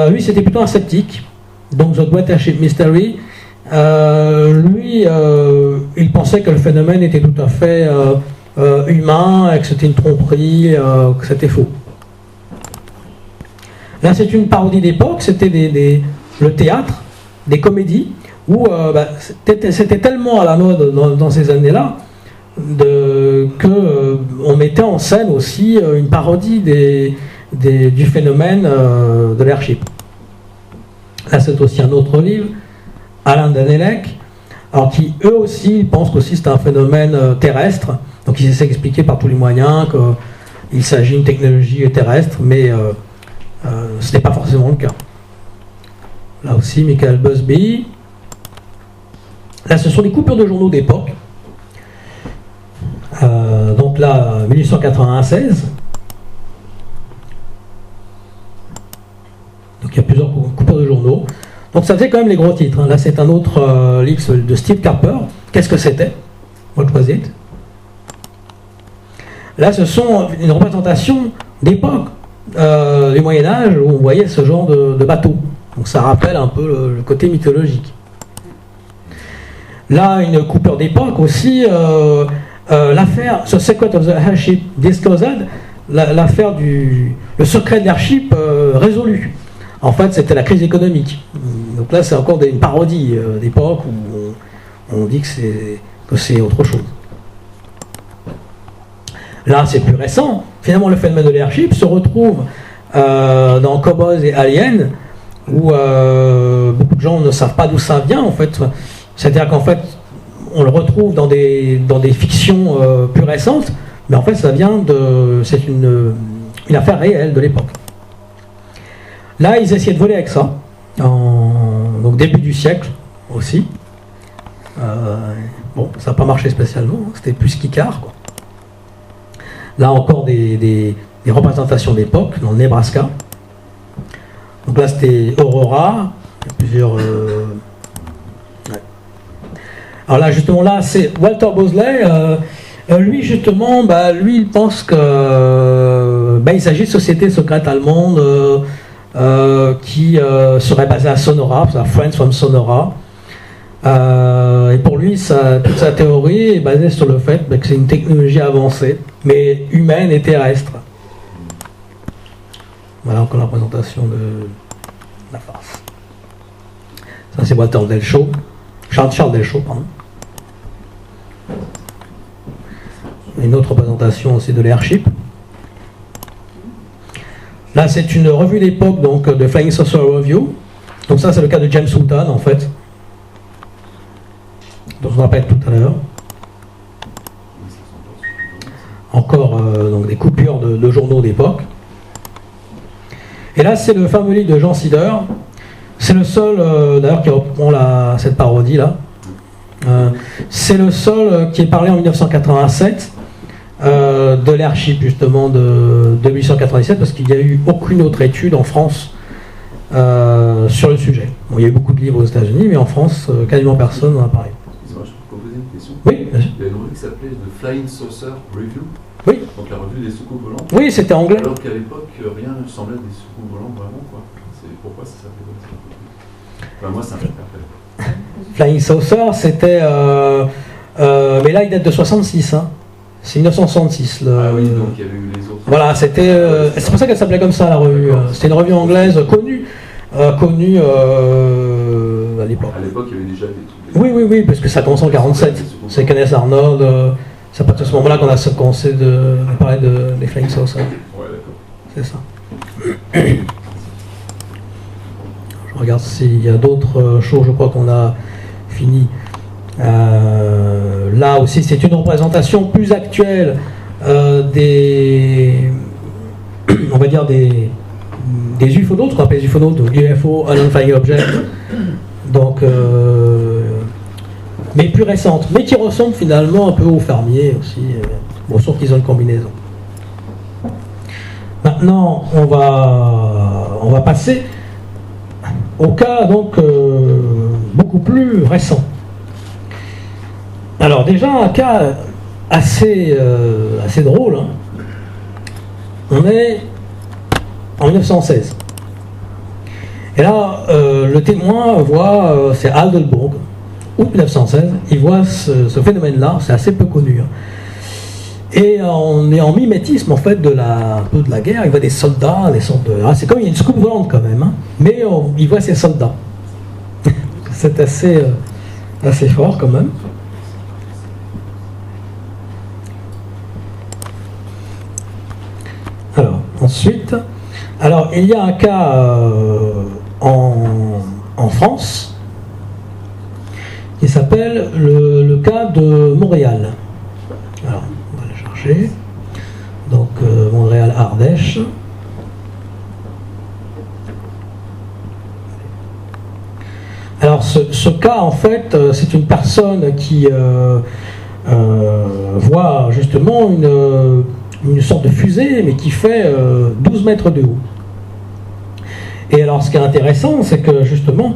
Lui, c'était plutôt un sceptique donc The Great Airship Mystery, lui, il pensait que le phénomène était tout à fait humain, et que c'était une tromperie, que c'était faux. Là, c'est une parodie d'époque, c'était le théâtre, des comédies, où c'était tellement à la mode dans ces années-là qu'on mettait en scène aussi une parodie du phénomène de l'airship. Là, c'est aussi un autre livre, Alain Danelec, alors qui, eux aussi, pensent qu'aussi c'est un phénomène terrestre, donc ils essaient d'expliquer par tous les moyens qu'il s'agit d'une technologie terrestre, mais ce n'est pas forcément le cas. Là aussi, Michael Busby. Là, ce sont des coupures de journaux d'époque. Donc là, 1896. Donc il y a plusieurs coupures de journaux. Donc ça faisait quand même les gros titres. Hein. Là, c'est un autre livre de Steve Carper. Qu'est-ce que c'était? What was it? Là, ce sont une représentation d'époque du Moyen-Âge où on voyait ce genre de bateau. Donc ça rappelle un peu le côté mythologique. Là, une coupure d'époque aussi, l'affaire, The Secret of the Airship Disclosed, l'affaire le secret de l'airship résolu. En fait, c'était la crise économique. Donc là, c'est encore une parodie d'époque où on dit que c'est autre chose. Là, c'est plus récent. Finalement, le phénomène de l'airship se retrouve dans Cowboys et Aliens, où beaucoup de gens ne savent pas d'où ça vient, en fait. C'est-à-dire qu'en fait, on le retrouve dans des fictions plus récentes, mais en fait, c'est une affaire réelle de l'époque. Là, ils essayaient de voler avec ça, donc début du siècle aussi. Bon, ça n'a pas marché spécialement, hein, c'était plus Kikar, quoi. Là encore des représentations d'époque dans le Nebraska. Donc là c'était Aurora, il y a plusieurs. Ouais. Alors là justement là c'est Walter Bosley. Lui justement, lui il pense que il s'agit de sociétés secrètes allemandes qui seraient basées à Sonora, à Friends from Sonora. Et pour lui, toute sa théorie est basée sur le fait que c'est une technologie avancée, mais humaine et terrestre. Voilà encore la présentation de la farce. Ça c'est Walter Delshaw, Charles Delshaw, pardon. Une autre représentation aussi de l'airship. Là c'est une revue d'époque donc de Flying Saucer Review. Donc ça c'est le cas de James Houghton en fait, dont on rappelle tout à l'heure. Encore donc des coupures de journaux d'époque. Et là, c'est le fameux livre de Jean Sider. C'est le seul, d'ailleurs, qui reprend cette parodie-là. C'est le seul qui est parlé en 1987 de l'airship, justement, de 1897, parce qu'il n'y a eu aucune autre étude en France sur le sujet. Bon, il y a eu beaucoup de livres aux États-Unis, mais en France, quasiment personne n'en a parlé. Excusez-moi, je peux poser une question. Oui, bien sûr. Il y a une revue qui s'appelait The Flying Saucer Review. Oui. Donc la revue des soucoupes volantes. Oui, c'était anglais. Alors qu'à l'époque, rien ne semblait des soucoupes volantes vraiment, quoi. Pourquoi ça s'appelait comme ça? Enfin, moi, ça m'interpelle. Flying Saucer, c'était... mais là, il date de 66, hein. C'est 1966. Ah oui, donc il y avait eu les autres. Voilà, c'était... c'est pour ça qu'elle s'appelait comme ça, la revue. C'était une revue anglaise connue à l'époque. À l'époque, il y avait déjà des trucs. Oui, parce que ça commence en 47. C'est Kenneth Arnold... C'est à partir de ce moment-là qu'on a commencé de parler des Flying Saucers. Ouais, d'accord. C'est ça. Je regarde s'il y a d'autres choses, je crois qu'on a fini. Là aussi, c'est une représentation plus actuelle des ufonautes, qu'on appelle les ufonautes, donc UFO, Unknown Flying Object. Donc... mais plus récente, mais qui ressemble finalement un peu aux fermiers aussi, bon, sauf qu'ils ont une combinaison. Maintenant, on va passer au cas donc beaucoup plus récent. Alors déjà un cas assez drôle. Hein. On est en 1916. Et là, le témoin voit, c'est Aldeburgh, août 1916, il voit ce phénomène-là, c'est assez peu connu. Hein. Et on est en mimétisme en fait de la guerre, il voit des soldats, des sortes de... c'est comme il y a une soucoupe volante quand même, hein, mais il voit ces soldats. C'est assez fort quand même. Alors, ensuite, il y a un cas en France qui s'appelle le cas de Montréal. Alors, on va le chercher. Donc, Montréal-Ardèche. Alors, ce cas, en fait, c'est une personne qui voit justement une sorte de fusée, mais qui fait 12 mètres de haut. Et alors, ce qui est intéressant, c'est que justement,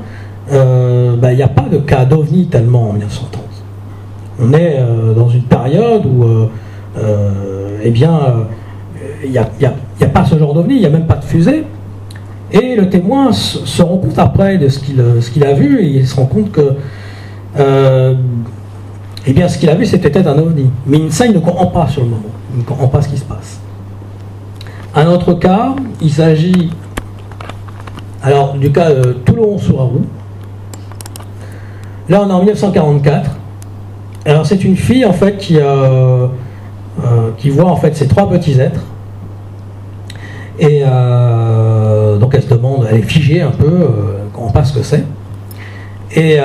il n'y a pas de cas d'OVNI tellement en 1930. On est dans une période où, il n'y a pas ce genre d'OVNI, il n'y a même pas de fusée. Et le témoin se rend compte après de ce qu'il a vu, et il se rend compte que ce qu'il a vu, c'était peut-être un OVNI. Mais ça, il ne comprend pas sur le moment. Il ne comprend pas ce qui se passe. Un autre cas, il s'agit du cas de Toulon-sur-Arroux. Là, on est en 1944. Alors, c'est une fille, en fait, qui voit, en fait, ces trois petits êtres. Et donc, elle se demande, elle est figée un peu, elle ne comprend pas ce que c'est. Et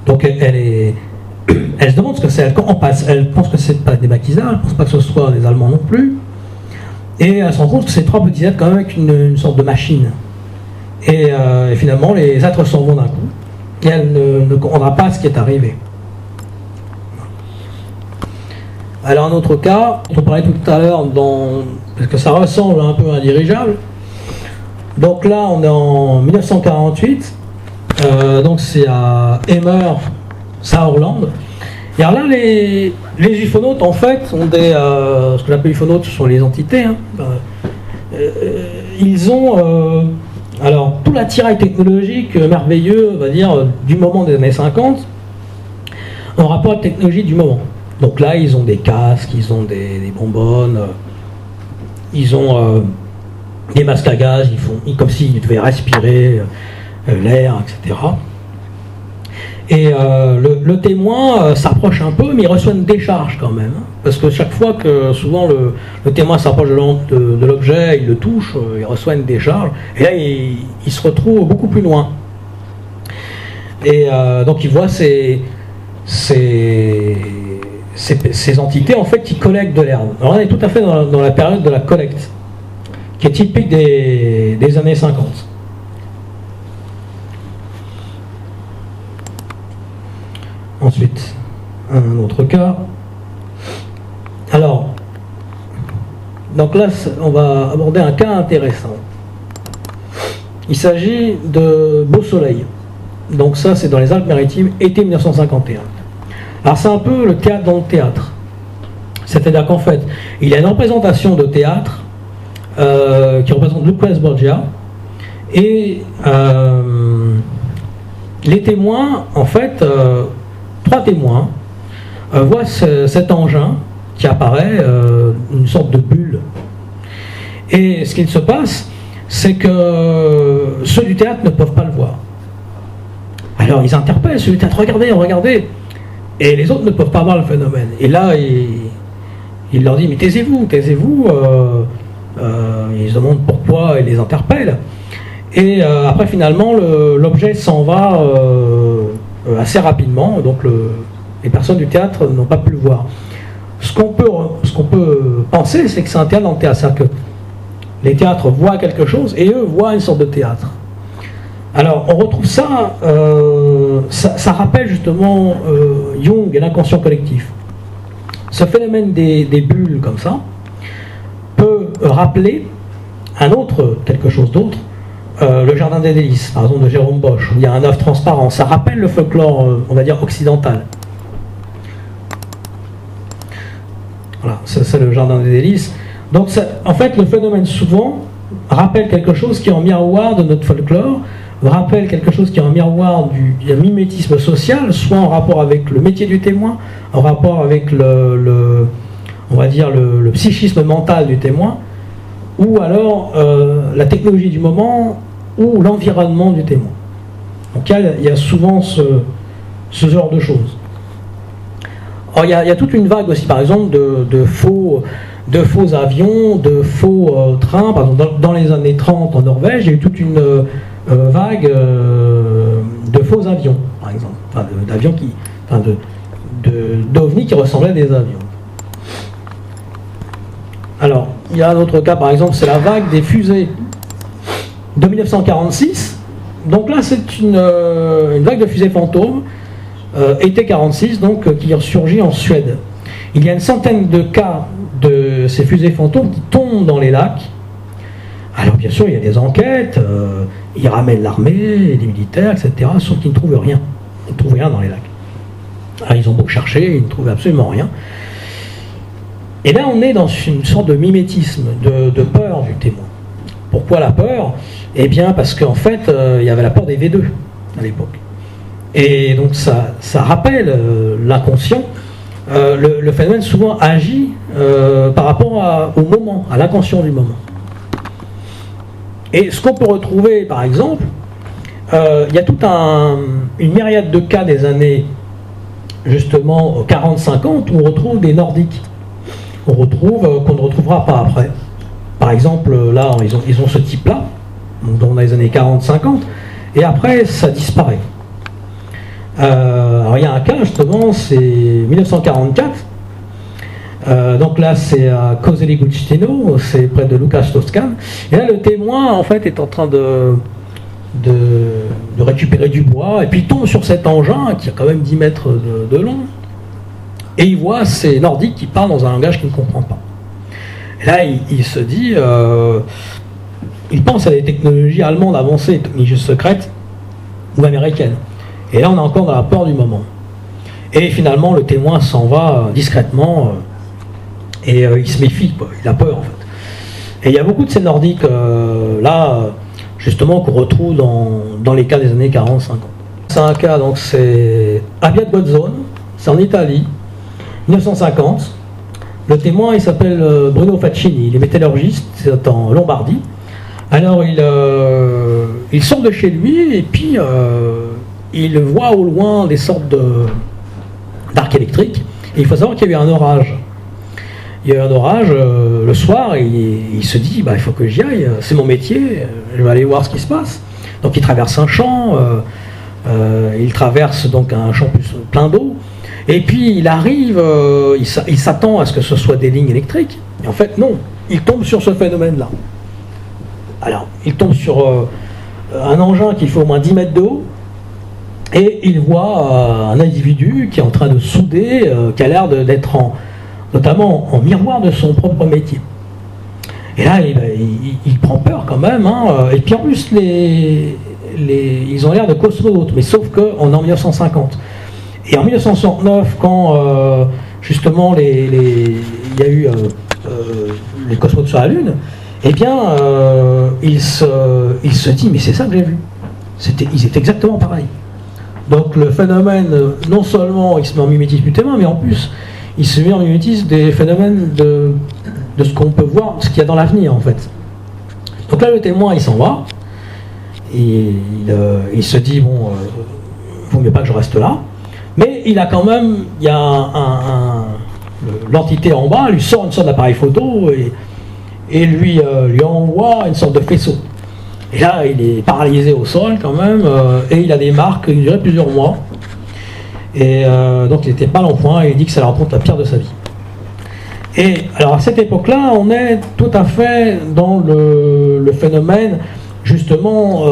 donc, elle se demande ce que c'est. Elle pense que c'est pas des maquisards, elle ne pense pas que ce soit des Allemands non plus. Et elle se rend compte que c'est trois petits êtres quand même avec une sorte de machine. Et finalement, les êtres s'en vont d'un coup. Et elle ne comprendra pas ce qui est arrivé. Alors un autre cas, on parlait tout à l'heure, parce que ça ressemble un peu à un dirigeable. Donc là, on est en 1948. Donc c'est à Emmer, Saarland. Et alors là, les ufonautes, en fait, sont ce que j'appelle ufonautes, ce sont les entités. Hein. Ils ont tout l'attirail technologique merveilleux, on va dire, du moment des années 50, en rapport avec la technologie du moment. Donc là, ils ont des casques, ils ont des bonbonnes, ils ont des masques à gaz, ils font comme s'ils devaient respirer l'air, etc. Et le témoin s'approche un peu, mais il reçoit une décharge quand même. Hein, parce que chaque fois que souvent le témoin s'approche de l'objet, il le touche, il reçoit une décharge. Et là, il se retrouve beaucoup plus loin. Et donc il voit ces entités en fait qui collectent de l'herbe. Alors on est tout à fait dans la période de la collecte, qui est typique des années 50. Ensuite, un autre cas. Alors, donc là, on va aborder un cas intéressant. Il s'agit de Beau Soleil. Donc ça, c'est dans les Alpes-Maritimes, été 1951. Alors c'est un peu le théâtre dans le théâtre. C'est-à-dire qu'en fait, il y a une représentation de théâtre qui représente Lucrèce Borgia, et les témoins, en fait, trois témoins voient cet engin qui apparaît, une sorte de bulle. Et ce qu'il se passe, c'est que ceux du théâtre ne peuvent pas le voir. Alors ils interpellent ceux du théâtre, regardez. Et les autres ne peuvent pas voir le phénomène. Et là, il leur dit, mais taisez-vous. Ils se demandent pourquoi, ils les interpellent. Et après, finalement, l'objet s'en va assez rapidement. Donc, les personnes du théâtre n'ont pas pu le voir. Ce qu'on peut penser, c'est que c'est un théâtre dans le théâtre. C'est-à-dire que les théâtres voient quelque chose et eux voient une sorte de théâtre. Alors, on retrouve ça, ça rappelle justement Jung et l'inconscient collectif. Ce phénomène des bulles comme ça peut rappeler quelque chose d'autre, le Jardin des Délices, par exemple de Jérôme Bosch, où il y a un œuf transparent. Ça rappelle le folklore, on va dire, occidental. Voilà, c'est le Jardin des Délices. Donc, en fait, le phénomène souvent rappelle quelque chose qui est en miroir de notre folklore, rappelle quelque chose qui est en miroir du mimétisme social, soit en rapport avec le métier du témoin, en rapport avec on va dire le psychisme mental du témoin, ou alors la technologie du moment, ou l'environnement du témoin. Donc il y a souvent ce genre de choses. Alors, il y a toute une vague aussi, par exemple, de faux avions, de faux trains. Par exemple, dans les années 30 en Norvège, il y a eu toute une vague de faux avions, par exemple. Enfin, d'ovnis qui ressemblaient à des avions. Alors, il y a un autre cas, par exemple, c'est la vague des fusées de 1946. Donc là, c'est une vague de fusées fantômes, été 46, donc, qui ressurgit en Suède. Il y a une centaine de cas de ces fusées fantômes qui tombent dans les lacs. Alors, bien sûr, il y a des enquêtes, ils ramènent l'armée, les militaires, etc., sauf qu'ils ne trouvent rien. Ils ne trouvent rien dans les lacs. Alors, ils ont beau chercher, ils ne trouvent absolument rien. Et là, on est dans une sorte de mimétisme, de peur du témoin. Pourquoi la peur? Eh bien, parce qu'en fait, il y avait la peur des V2 à l'époque. Et donc, ça rappelle l'inconscient. Le phénomène souvent agit par rapport au moment, à l'inconscient du moment. Et ce qu'on peut retrouver, par exemple, il y a toute une myriade de cas des années, justement, 40-50, où on retrouve des nordiques. On retrouve qu'on ne retrouvera pas après. Par exemple, là, ils ont ce type-là, dans les années 40-50, et après, ça disparaît. Alors, il y a un cas, justement, c'est 1944. Donc là, c'est à Kozeligutino, c'est près de Lucas Toscan. Et là, le témoin, en fait, est en train de récupérer du bois, et puis il tombe sur cet engin qui a quand même 10 mètres de long. Et il voit ces Nordiques qui parlent dans un langage qu'il ne comprend pas. Et là, il se dit, il pense à des technologies allemandes avancées, des technologies secrètes ou américaines. Et là, on est encore dans la peur du moment. Et finalement, le témoin s'en va discrètement et il se méfie, quoi. Il a peur, en fait. Et il y a beaucoup de ces Nordiques, là, justement, qu'on retrouve dans les cas des années 40-50. C'est un cas, donc c'est Abbiat Godzone, c'est en Italie. 1950, le témoin il s'appelle Bruno Faccini, il est métallurgiste, c'est en Lombardie. Alors il sort de chez lui et puis il voit au loin des sortes d'arcs électriques. Et il faut savoir qu'il y a eu un orage. Il y a eu un orage le soir et il se dit il faut que j'y aille, c'est mon métier, je vais aller voir ce qui se passe. Donc il traverse un champ, il traverse donc un champ plein d'eau. Et puis il arrive, il s'attend à ce que ce soit des lignes électriques. Et en fait, non, il tombe sur ce phénomène-là. Alors, il tombe sur un engin qui fait au moins 10 mètres de haut, et il voit un individu qui est en train de souder, qui a l'air d'être notamment en miroir de son propre métier. Et là, il prend peur quand même. Et puis en plus, ils ont l'air de cosmonautes, mais sauf qu'on est en 1950. Et en 1969, quand justement il y a eu les cosmonautes sur la Lune, eh bien, il se dit, mais c'est ça que j'ai vu. Ils étaient exactement pareils. Donc le phénomène, non seulement il se met en mimétisme du témoin, mais en plus, il se met en mimétisme des phénomènes de ce qu'on peut voir, ce qu'il y a dans l'avenir, en fait. Donc là, le témoin, il s'en va, et il se dit, bon, il vaut mieux pas que je reste là. Mais il a quand même, il y a l'entité en bas lui sort une sorte d'appareil photo et lui envoie une sorte de faisceau. Et là, il est paralysé au sol quand même, et il a des marques qui duraient plusieurs mois. Et donc il était mal en point et il dit que ça raconte la pire de sa vie. Et alors à cette époque-là, on est tout à fait dans le phénomène justement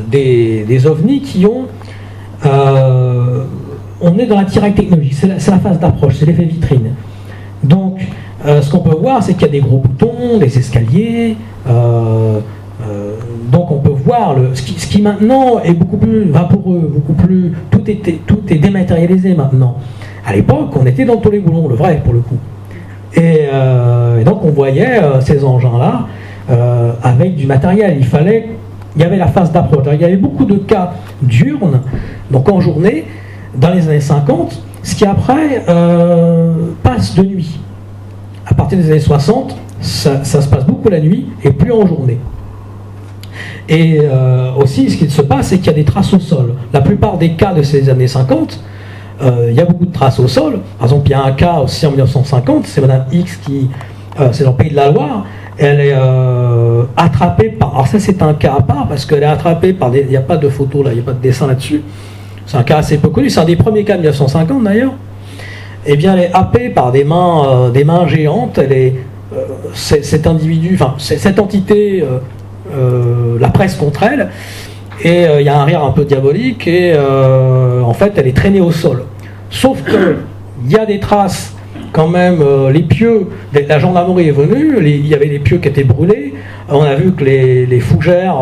des ovnis qui ont... on est dans la tiraille technologique, c'est la phase d'approche, c'est l'effet vitrine. Donc, ce qu'on peut voir, c'est qu'il y a des gros boutons, des escaliers, donc on peut voir ce qui maintenant est beaucoup plus vaporeux, beaucoup plus, tout est dématérialisé maintenant. À l'époque, on était dans tous les boulons, le vrai pour le coup. Et donc on voyait ces engins-là avec du matériel. Il y avait la phase d'approche. Il y avait beaucoup de cas diurnes, donc en journée, dans les années 50, ce qui après passe de nuit. À partir des années 60, ça se passe beaucoup la nuit et plus en journée. Et aussi, ce qui se passe, c'est qu'il y a des traces au sol. La plupart des cas de ces années 50, il y a beaucoup de traces au sol. Par exemple, il y a un cas aussi en 1950, c'est Madame X qui, c'est dans le Pays de la Loire, elle est attrapée par... Alors ça, c'est un cas à part, parce qu'elle est attrapée par des... Il n'y a pas de photo là, il n'y a pas de dessin là-dessus. C'est un cas assez peu connu, c'est un des premiers cas de 1950 d'ailleurs. Eh bien, elle est happée par des mains géantes. Cet individu, enfin, cette entité la presse contre elle, et il y a un rire un peu diabolique, et en fait, elle est traînée au sol. Sauf que il y a des traces quand même, les pieux, la gendarmerie est venue, il y avait les pieux qui étaient brûlés, on a vu que les fougères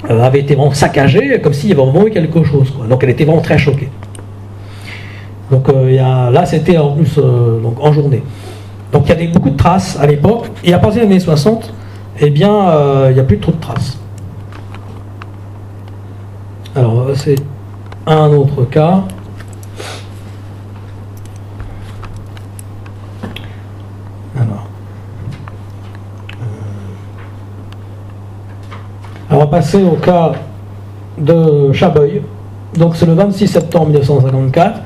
avaient été vraiment saccagées, comme s'il y avait vraiment eu quelque chose, quoi. Donc elle était vraiment très choquée. Donc là c'était en plus donc, en journée. Donc il y a beaucoup de traces à l'époque, et à partir des années 60, eh bien il n'y a plus trop de traces. Alors c'est un autre cas. Alors on va passer au cas de Chabeuil. Donc c'est le 26 septembre 1954.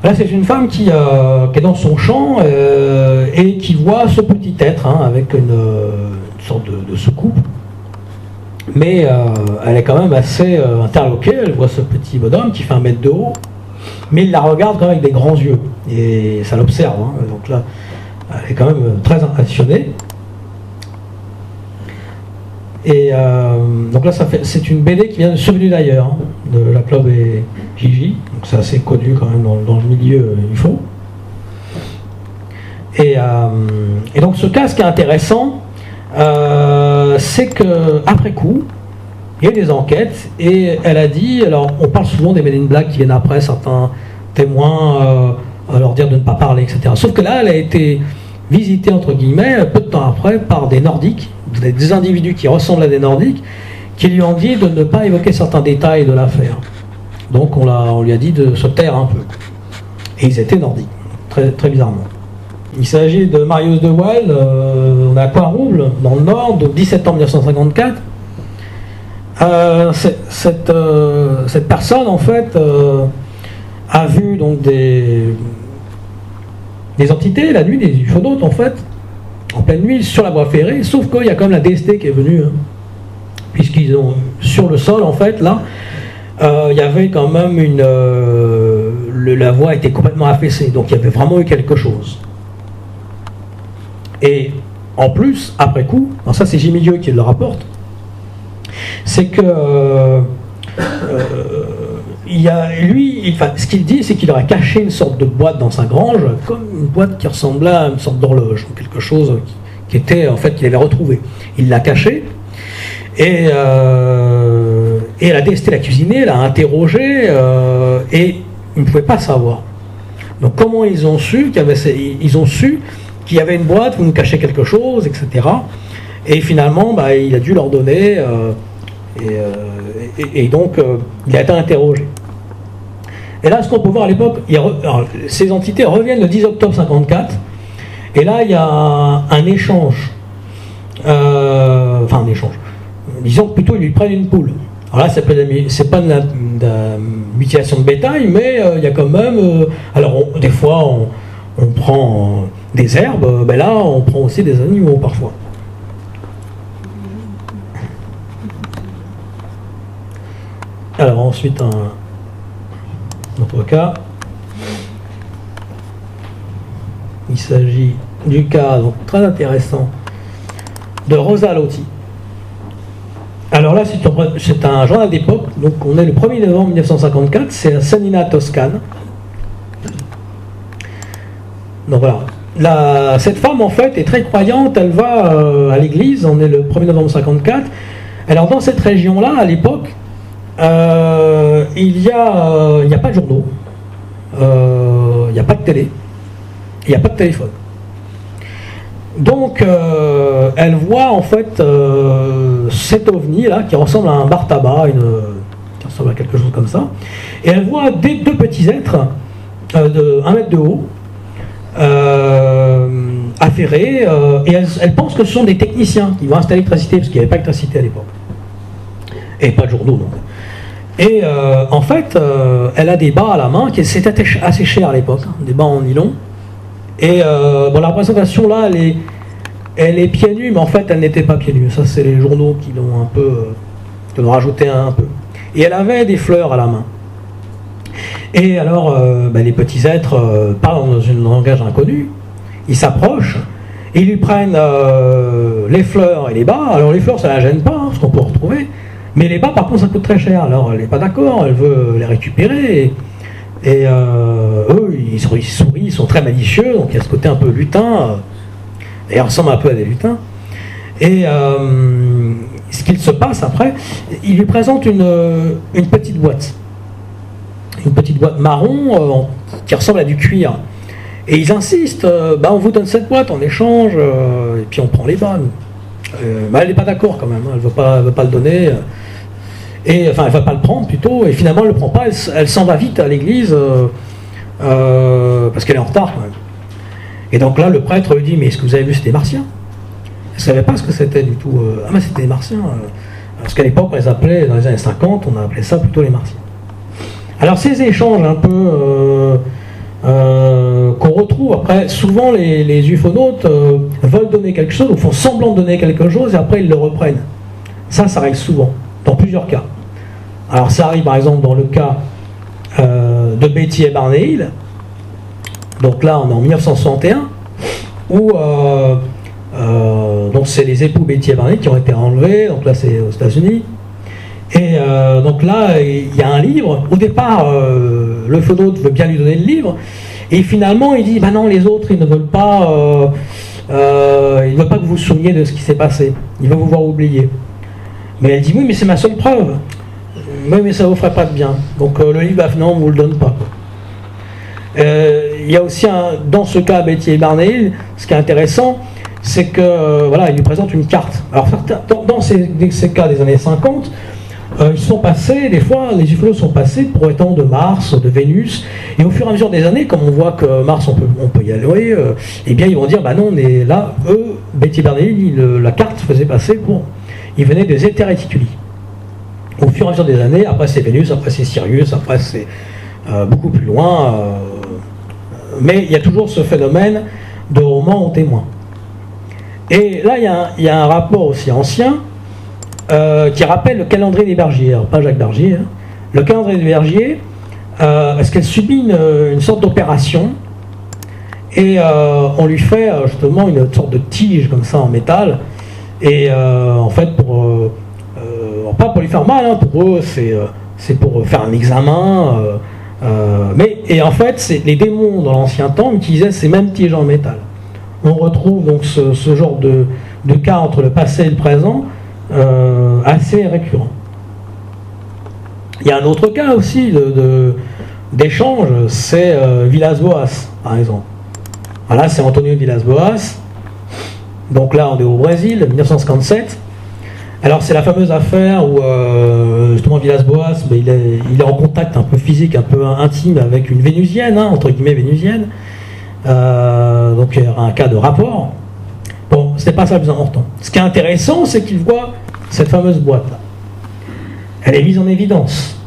Là c'est une femme qui est dans son champ et qui voit ce petit être avec une sorte de soucoupe. Mais elle est quand même assez interloquée. Elle voit ce petit bonhomme qui fait 1 mètre de haut. Mais il la regarde quand même avec des grands yeux. Et ça l'observe. Donc là, elle est quand même très impressionnée. Et donc là, c'est une BD qui vient de Survenu d'ailleurs, de Laclobe et Gigi. Donc c'est assez connu quand même dans le milieu UFO. Et donc ce cas, ce qui est intéressant, c'est qu'après coup, il y a eu des enquêtes, et elle a dit, alors on parle souvent des Men in Black qui viennent après, certains témoins leur dire de ne pas parler, etc. Sauf que là, elle a été visitée, entre guillemets, peu de temps après, par des Nordiques, des individus qui ressemblent à des Nordiques, qui lui ont dit de ne pas évoquer certains détails de l'affaire. Donc on lui a dit de se taire un peu. Et ils étaient Nordiques, très, très bizarrement. Il s'agit de Marius de Wael, on est à Coirouble, dans le Nord, de 17 septembre 1954. Cette personne, en fait, a vu donc des entités la nuit, des UFO-nautes, en fait, en pleine nuit, sur la voie ferrée, sauf qu'il y a quand même la DST qui est venue, puisqu'ils ont, sur le sol, en fait, là, il y avait quand même la voie était complètement affaissée, donc il y avait vraiment eu quelque chose. Et en plus, après coup, alors ça c'est Jimmy Dieu qui le rapporte, c'est que ce qu'il dit, c'est qu'il aurait caché une sorte de boîte dans sa grange, comme une boîte qui ressemblait à une sorte d'horloge, ou quelque chose qui était, en fait, qu'il avait retrouvé. Il l'a caché, et la DST l'a cuisiné, l'a interrogé, et ils ne pouvaient pas savoir. Donc comment ils ont su qu'il y avait une boîte où nous cachait quelque chose, etc. Et finalement, il a dû leur donner, et donc il a été interrogé. Et là, ce qu'on peut voir à l'époque, ces entités reviennent le 10 octobre 54, et là, il y a un échange. Un échange. Disons que plutôt, ils lui prennent une poule. Alors là, c'est pas de la mutilation de bétail, mais il y a quand même... des fois, on prend des herbes, là, on prend aussi des animaux, parfois. Alors ensuite, un autre cas. Il s'agit du cas donc, très intéressant de Rosa Lotti. Alors là, c'est un journal d'époque, donc on est le 1er novembre 1954, c'est à Sannina, Toscane. Donc voilà. Cette femme, en fait, est très croyante, elle va à l'église, on est le 1er novembre 1954. Alors dans cette région-là, à l'époque, il n'y a pas de journaux, il n'y a pas de télé, il n'y a pas de téléphone. Donc, elle voit en fait cet ovni là qui ressemble à un bar tabac, qui ressemble à quelque chose comme ça, et elle voit deux petits êtres de 1 mètre de haut, affairés, et elle pense que ce sont des techniciens qui vont installer l'électricité, parce qu'il n'y avait pas d'électricité à l'époque, et pas de journaux donc. Et en fait, elle a des bas à la main, qui c'était assez cher à l'époque, hein, des bas en nylon. Et bon, la représentation là, elle est pieds nus, mais en fait elle n'était pas pieds nus. Ça, c'est les journaux qui l'ont un peu, qui l'ont rajouté un peu. Et elle avait des fleurs à la main. Et alors, les petits êtres parlent dans un langage inconnu. Ils s'approchent, et ils lui prennent les fleurs et les bas. Alors les fleurs, ça la gêne pas, hein, parce qu'on peut retrouver. Mais les bas, par contre, ça coûte très cher. Alors elle n'est pas d'accord, elle veut les récupérer. Et eux, ils sourient, ils sont très malicieux, donc il y a ce côté un peu lutin, et ils ressemblent un peu à des lutins. Et ce qu'il se passe après, il lui présente une petite boîte marron qui ressemble à du cuir. Et ils insistent, on vous donne cette boîte en échange, et puis on prend les bas. Elle n'est pas d'accord quand même, hein, elle ne veut pas le donner. Et enfin, elle ne va pas le prendre plutôt, et finalement elle ne le prend pas, elle s'en va vite à l'église parce qu'elle est en retard quand même. Et donc là, le prêtre lui dit: mais est-ce que vous avez vu, c'était des martiens? Elle ne savait pas ce que c'était du tout. Mais c'était des martiens. Parce qu'à l'époque, on les appelait, dans les années 50, on appelait ça plutôt les martiens. Alors ces échanges un peu qu'on retrouve après, souvent les ufonautes veulent donner quelque chose, ou font semblant de donner quelque chose, et après ils le reprennent. Ça arrive souvent, dans plusieurs cas. Alors ça arrive par exemple dans le cas de Betty et Barney Hill. Donc là on est en 1961, où donc c'est les époux Betty et Barney qui ont été enlevés, donc là c'est aux États-Unis. Et donc là il y a un livre. Au départ le ufonaute veut bien lui donner le livre, et finalement il dit: non, les autres ils ne veulent pas que vous vous souveniez de ce qui s'est passé, ils veulent vous voir oublier. Mais elle dit: oui, mais c'est ma seule preuve. Oui, mais ça vous ferait pas de bien. Donc le livre, non, on vous le donne pas. Il y a aussi dans ce cas, Betty et Barney Hill, ce qui est intéressant, c'est que il lui présente une carte. Alors dans ces cas des années 50, ils sont passés, des fois, les ufonautes sont passés pour étant de Mars, de Vénus, et au fur et à mesure des années, comme on voit que Mars, on peut y aller, eh bien ils vont dire: non, on est là. Eux, Betty et Barney Hill, la carte faisait passer pour... Ils venaient des Éthers Réticulés. Au fur et à mesure des années, après c'est Vénus, après c'est Sirius, après c'est beaucoup plus loin. Mais il y a toujours ce phénomène de roman en témoin. Et là, il y a un rapport aussi ancien qui rappelle le calendrier des Bergiers. Alors, pas Jacques Bergier. Hein. Le calendrier des Bergiers, parce qu'elle subit une sorte d'opération, et on lui fait justement une sorte de tige comme ça en métal. Et en fait, pas pour lui faire mal, hein, pour eux, c'est pour faire un examen. Et en fait, les démons dans l'ancien temps utilisaient ces mêmes tiges en métal. On retrouve donc ce genre de cas entre le passé et le présent assez récurrent. Il y a un autre cas aussi d'échange, c'est Villas-Boas, par exemple. Voilà, c'est Antonio Villas-Boas. Donc là, on est au Brésil, 1957. Alors c'est la fameuse affaire où justement Villas-Boas, il est en contact un peu physique, un peu intime avec une vénusienne, hein, entre guillemets vénusienne. Donc il y aura un cas de rapport. Bon, c'était pas ça le plus important. Ce qui est intéressant, c'est qu'il voit cette fameuse boîte-là. Elle est mise en évidence.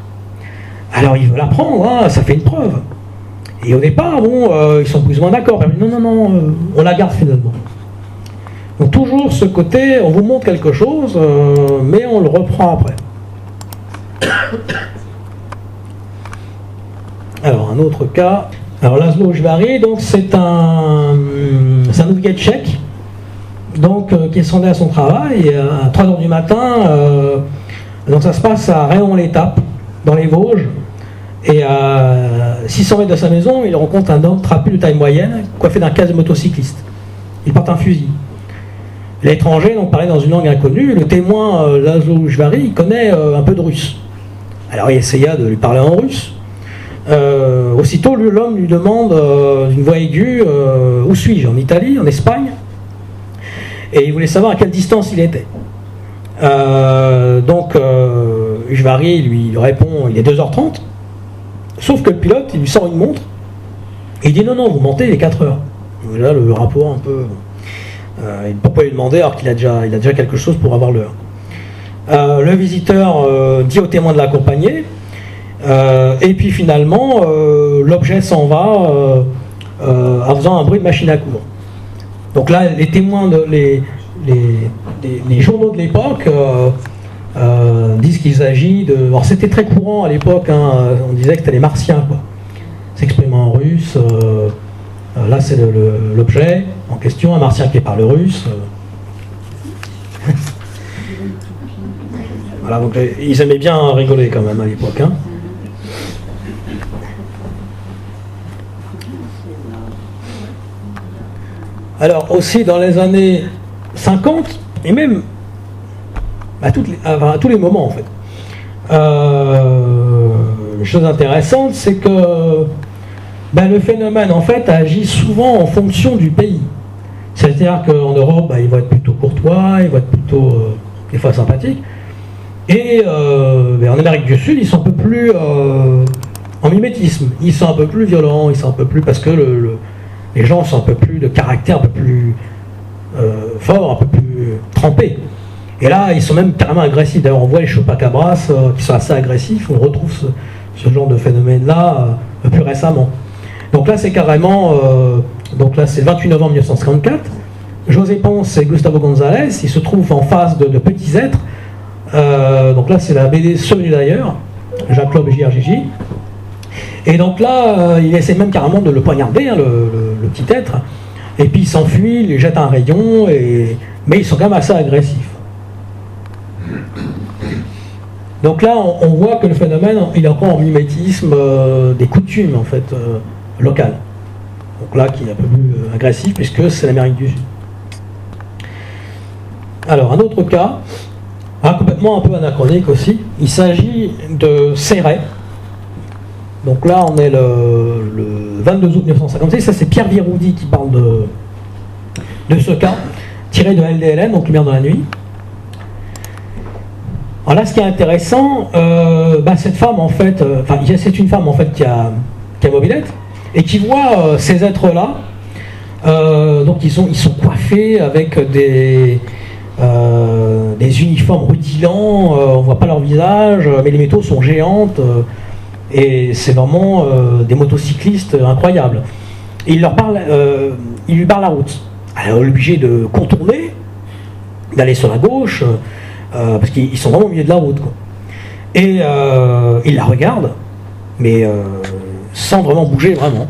Alors il veut la prendre, hein, ça fait une preuve. Et au départ, ils sont plus ou moins d'accord. Non, on la garde finalement. Donc toujours ce côté, on vous montre quelque chose, mais on le reprend après. Alors un autre cas. Alors Laszlo Ujvari, donc c'est un ouvrier tchèque, donc qui est sondé à son travail et à 3h du matin. Donc ça se passe à Réon-l'Étape, dans les Vosges, et à 600 mètres de sa maison, il rencontre un homme trapu de taille moyenne, coiffé d'un casque de motocycliste. Il porte un fusil. L'étranger donc parlait dans une langue inconnue. Le témoin Laszlo Ujvari, il connaît un peu de russe. Alors il essaya de lui parler en russe. Aussitôt l'homme lui demande d'une voix aiguë: où suis-je? En Italie, en Espagne? et il voulait savoir à quelle distance il était. Donc Ujvari lui répond, il est 2h30, sauf que le pilote, il lui sort une montre, et il dit non, vous mentez, il est 4h. Là, le rapport un peu... il ne peut pas lui demander alors qu'il a déjà quelque chose pour avoir l'heure. Le visiteur dit au témoin de l'accompagner, et puis finalement, l'objet s'en va en faisant un bruit de machine à coudre. Donc là, les témoins, les journaux de l'époque disent qu'il s'agit de... Alors c'était très courant à l'époque, hein, on disait que c'était les Martiens, quoi. S'exprimant en russe. Là, c'est l'objet en question, un martien qui parle russe. Voilà, donc ils aimaient bien rigoler quand même à l'époque. Hein. Alors aussi dans les années 50, et même à tous les moments en fait. Une chose intéressante, c'est que le phénomène en fait agit souvent en fonction du pays. C'est-à-dire qu'en Europe, il va être plutôt courtois, il va être plutôt des fois sympathique. Et en Amérique du Sud, ils sont un peu plus en mimétisme. Ils sont un peu plus violents, ils sont un peu plus parce que les gens sont un peu plus de caractère, un peu plus forts, un peu plus trempés. Et là, ils sont même carrément agressifs. D'ailleurs, on voit les chupacabras qui sont assez agressifs. On retrouve ce genre de phénomène-là plus récemment. Donc là, c'est carrément... donc là, c'est le 28 novembre 1954. José Ponce et Gustavo González, ils se trouvent en face de petits êtres. Donc là, c'est la BD Sevenue d'ailleurs, Jacques Lob et JRJJ. Et donc là, il essaie même carrément de le poignarder, hein, le petit être. Et puis il s'enfuit, il lui jette un rayon, mais ils sont quand même assez agressifs. Donc là, on voit que le phénomène, il est encore en mimétisme des coutumes, en fait, locales. Donc là, qui est un peu plus agressif, puisque c'est l'Amérique du Sud. Alors, un autre cas, complètement un peu anachronique aussi, il s'agit de Céret. Donc là, on est le 22 août 1956, ça c'est Pierre Viroudi qui parle de ce cas, tiré de LDLN, donc Lumière dans la nuit. Alors là, ce qui est intéressant, cette femme, en fait, c'est une femme en fait qui a mobilette et qui voit ces êtres-là. Donc ils sont coiffés avec des uniformes rutilants, on voit pas leur visage, mais les métaux sont géantes et c'est vraiment des motocyclistes incroyables. Et il lui barre la route. Elle est obligée de contourner, d'aller sur la gauche. Parce qu'ils sont vraiment au milieu de la route, quoi. Et il la regarde, mais sans vraiment bouger, vraiment.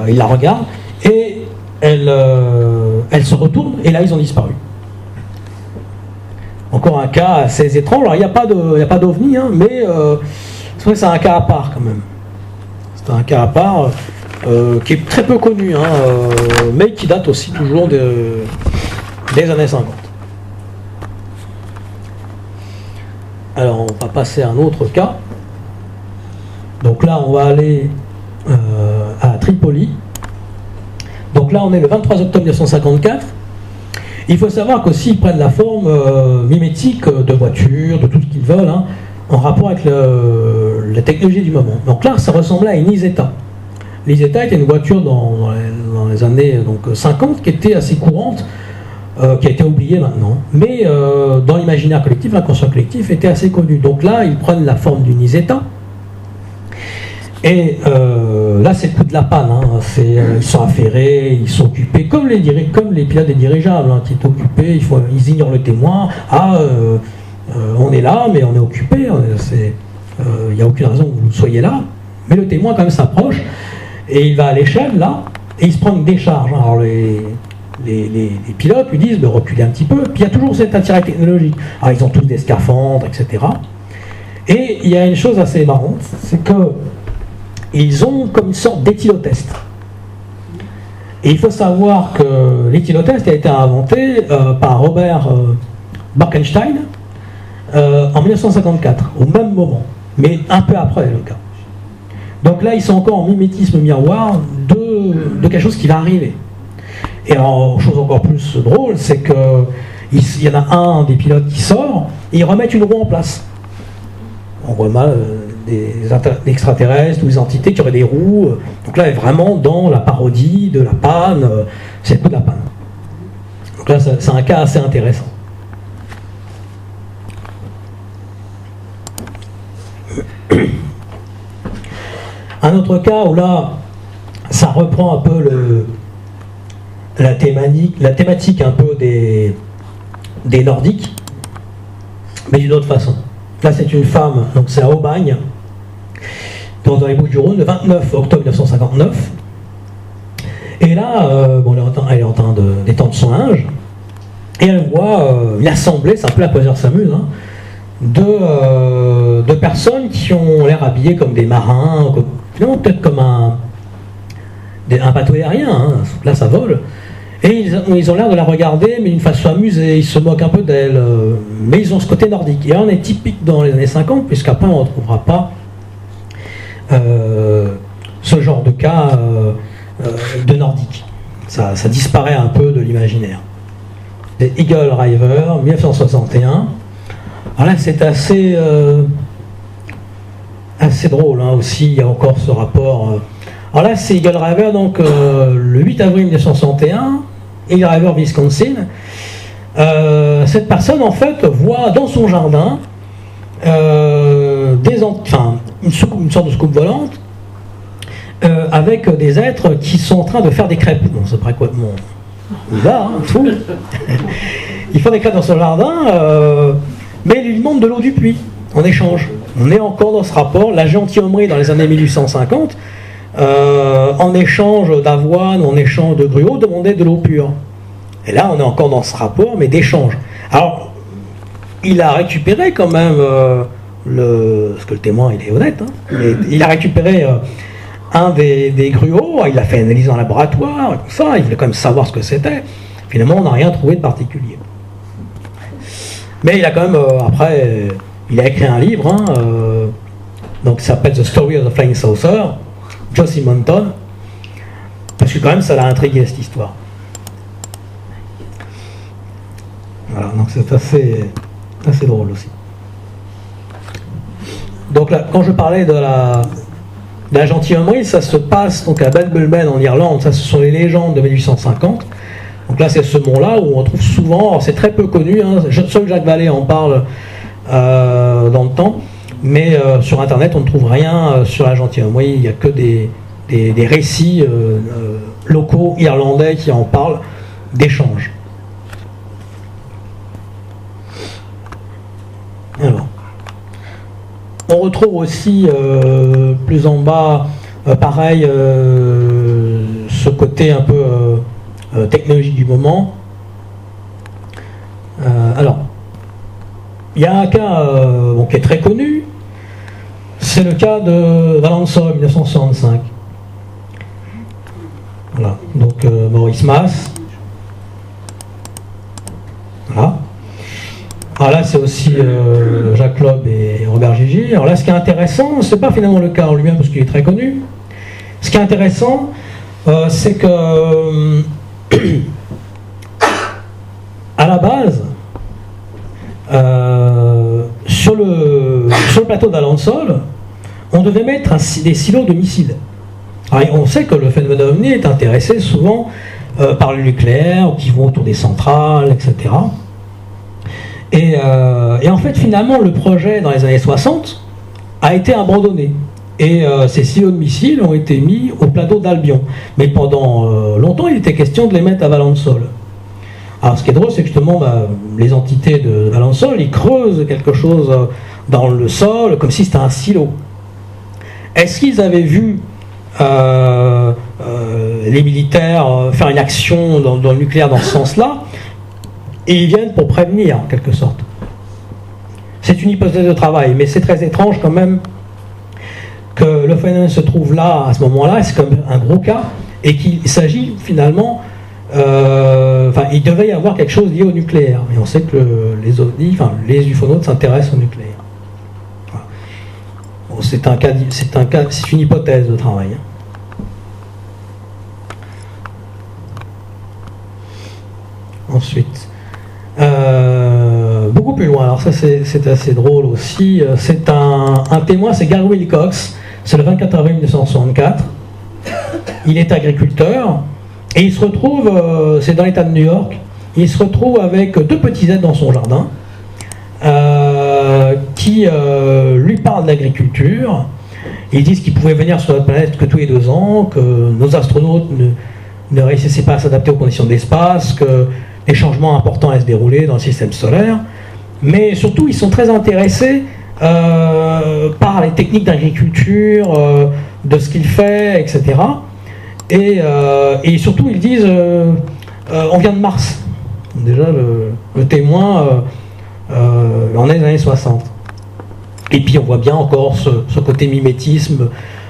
Il la regarde, et elle se retourne, et là, ils ont disparu. Encore un cas assez étrange. Alors, il n'y a pas d'ovni, hein, mais c'est un cas à part, quand même. C'est un cas à part qui est très peu connu, hein, mais qui date aussi toujours des années 50. Alors, on va passer à un autre cas. Donc là, on va aller à Tripoli. Donc là, on est le 23 octobre 1954. Il faut savoir qu'aussi, ils prennent la forme mimétique de voitures, de tout ce qu'ils veulent, hein, en rapport avec la technologie du moment. Donc là, ça ressemblait à une Isetta. L'Isetta était une voiture dans les années 50 qui était assez courante, qui a été oublié maintenant, mais dans l'imaginaire collectif, l'inconscient collectif était assez connu. Donc là, ils prennent la forme d'une Isetta, et là, c'est le coup de la panne, hein. Ils sont affairés, ils sont occupés, comme les pilotes des dirigeables, hein, qui est occupé, ils ignorent le témoin. On est là, mais on est occupé, il n'y a aucune raison que vous soyez là, mais le témoin quand même s'approche, et il va à l'échelle, là, et il se prend une décharge. Alors les pilotes lui disent de reculer un petit peu, puis il y a toujours cet attirail technologique. Alors ils ont tous des scaphandres, etc. Et il y a une chose assez marrante, c'est qu'ils ont comme une sorte d'éthylotest. Et il faut savoir que l'éthylotest a été inventé par Robert Barkenstein en 1954, au même moment, mais un peu après le cas. Donc là, ils sont encore en mimétisme miroir de quelque chose qui va arriver. Et alors, chose encore plus drôle, c'est qu'il y en a un des pilotes qui sort, et ils remettent une roue en place. On voit mal des extraterrestres ou des entités qui auraient des roues. Donc là, est vraiment dans la parodie de la panne, c'est le coup de la panne. Donc là, c'est un cas assez intéressant. Un autre cas où là, ça reprend un peu la thématique un peu des Nordiques, mais d'une autre façon. Là, c'est une femme, donc c'est à Aubagne, dans les Bouches-du-Rhône, le 29 octobre 1959. Et là, bon, elle est en train d'étendre son linge, et elle voit une assemblée, c'est un peu la Croisière s'amuse, hein, de personnes qui ont l'air habillées comme des marins, finalement peut-être comme un bateau aérien, hein. Là ça vole. Et ils ont l'air de la regarder, mais d'une façon amusée, ils se moquent un peu d'elle, mais ils ont ce côté nordique. Et là, on est typique dans les années 50, puisqu'après on ne retrouvera pas ce genre de cas de nordique. Ça disparaît un peu de l'imaginaire. C'est Eagle River, 1961. Alors là, c'est assez drôle, hein, aussi, il y a encore ce rapport. Alors là, c'est Eagle River, donc le 8 avril 1961, Eagle River, Wisconsin. Cette personne, en fait, voit dans son jardin une sorte de soucoupe volante avec des êtres qui sont en train de faire des crêpes. Bon, c'est pas quoi. Bon, il va, hein, tout. Ils font des crêpes dans son jardin, mais ils lui demandent de l'eau du puits en échange. On est encore dans ce rapport. La gentilhommerie dans les années 1850. En échange d'avoine, en échange de gruau, demandait de l'eau pure. Et là, on est encore dans ce rapport, mais d'échange. Alors, il a récupéré quand même parce que le témoin, il est honnête, hein, mais il a récupéré un des gruaux, il a fait une analyse en laboratoire, et tout ça, il voulait quand même savoir ce que c'était. Finalement, on n'a rien trouvé de particulier. Mais il a quand même, après, il a écrit un livre, hein, donc il s'appelle The Story of the Flying Saucer, Joe Simonton, parce que quand même ça l'a intrigué cette histoire. Voilà, donc c'est assez drôle aussi. Donc là, quand je parlais de la gentilhommerie, ça se passe donc à Benbulben en Irlande, ça ce sont les légendes de 1850. Donc là c'est ce mont-là où on trouve souvent, alors c'est très peu connu, hein, seul Jacques Vallée en parle dans le temps. Mais sur Internet, on ne trouve rien sur la gentilhommerie. Il n'y a que des récits locaux irlandais qui en parlent d'échanges. Alors, on retrouve aussi plus en bas, pareil, ce côté un peu technologie du moment. Alors, il y a un cas qui est très connu, c'est le cas de Valensole, 1965. Voilà, donc Maurice Mas. Voilà. Alors là, c'est aussi Jacques Loeb et Robert Gigi. Alors là, ce qui est intéressant, c'est pas finalement le cas en lui-même parce qu'il est très connu. Ce qui est intéressant, c'est que à la base, sur le plateau d'Alençol, on devait mettre des silos de missiles. Alors, on sait que le phénomène ovni est intéressé souvent par le nucléaire, qui vont autour des centrales, etc. Et en fait, finalement, le projet dans les années 60 a été abandonné. Et ces silos de missiles ont été mis au plateau d'Albion. Mais pendant longtemps, il était question de les mettre à Valensole. Alors ce qui est drôle, c'est que justement, les entités de Valensole, ils creusent quelque chose dans le sol, comme si c'était un silo. Est-ce qu'ils avaient vu les militaires faire une action dans le nucléaire dans ce sens-là? Et ils viennent pour prévenir, en quelque sorte. C'est une hypothèse de travail, mais c'est très étrange quand même que le phénomène se trouve là, à ce moment-là, c'est comme un gros cas, et qu'il s'agit finalement... il devait y avoir quelque chose lié au nucléaire. Et on sait que les ufonautes s'intéressent au nucléaire. Voilà. Bon, c'est une hypothèse de travail. ensuite. Beaucoup plus loin, alors ça c'est assez drôle aussi. C'est un témoin, c'est Gary Wilcox, c'est le 24 avril 1964. Il est agriculteur et il se retrouve, c'est dans l'état de New York, il se retrouve avec deux petits êtres dans son jardin qui lui parlent d'agriculture. Ils disent qu'ils pouvaient venir sur notre planète que tous les 2 ans, que nos astronautes ne réussissaient pas à s'adapter aux conditions de l'espace, que des changements importants allaient se dérouler dans le système solaire. Mais surtout, ils sont très intéressés par les techniques d'agriculture, de ce qu'il fait, etc. Et surtout, ils disent on vient de Mars. Déjà, le témoin en est des années 60. Et puis, on voit bien encore ce côté mimétisme.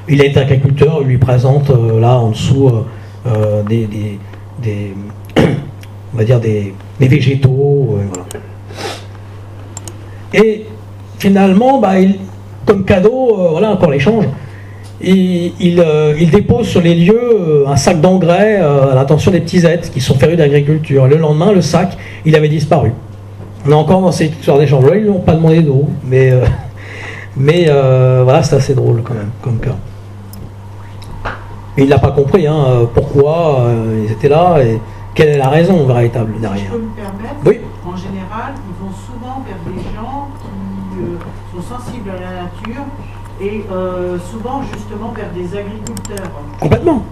Il est agriculteur, il lui présente là en dessous on va dire des végétaux. Voilà. Et finalement, comme cadeau, voilà encore l'échange. Il dépose sur les lieux un sac d'engrais à l'intention des petits êtres qui sont férus d'agriculture. Le lendemain, le sac, il avait disparu. On est encore dans cette histoire d'échange. Là, ils n'ont pas demandé d'eau, mais voilà, c'est assez drôle quand même, comme cas. Et il n'a pas compris pourquoi ils étaient là et quelle est la raison véritable derrière. Je peux me permettre, oui. En général, ils vont souvent vers des gens qui sont sensibles à la nature et souvent justement vers des agriculteurs. Complètement.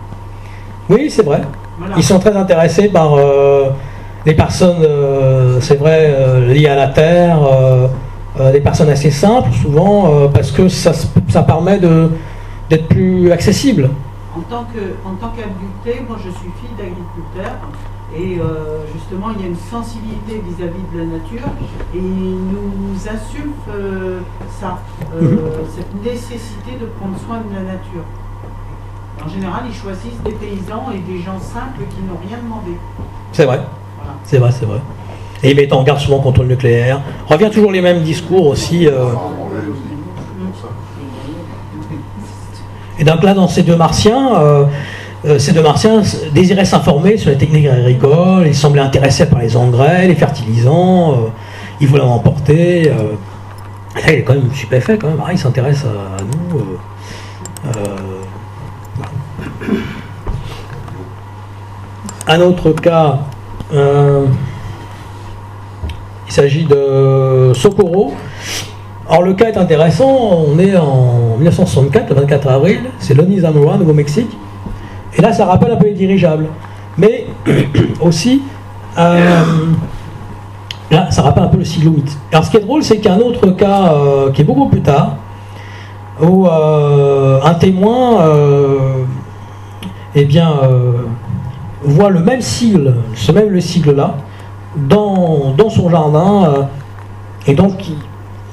Oui, c'est vrai. Voilà. Ils sont très intéressés par les personnes, c'est vrai, liées à la terre, des personnes assez simples souvent, parce que ça permet d'être plus accessible. En tant qu'adulte, moi je suis fille d'agriculteur et justement il y a une sensibilité vis-à-vis de la nature et il nous insuffle cette nécessité de prendre soin de la nature. En général, ils choisissent des paysans et des gens simples qui n'ont rien demandé. C'est vrai. Voilà. C'est vrai. Et ils mettent en garde souvent contre le nucléaire. Revient toujours les mêmes discours aussi. Et donc là, dans ces deux martiens désiraient s'informer sur les techniques agricoles, ils semblaient intéressés par les engrais, les fertilisants, ils voulaient en emporter. Là, il est quand même stupéfait, quand même. Il s'intéresse à nous. Un autre cas, il s'agit de Socorro. Alors le cas est intéressant, on est en 1964, le 24 avril, c'est Lonis Zamora, Nouveau-Mexique. Et là, ça rappelle un peu les dirigeables. Mais aussi, là, ça rappelle un peu le Siglumite. Alors ce qui est drôle, c'est qu'il y a un autre cas qui est beaucoup plus tard, où un témoin voit le même sigle, le sigle-là, dans son jardin, et donc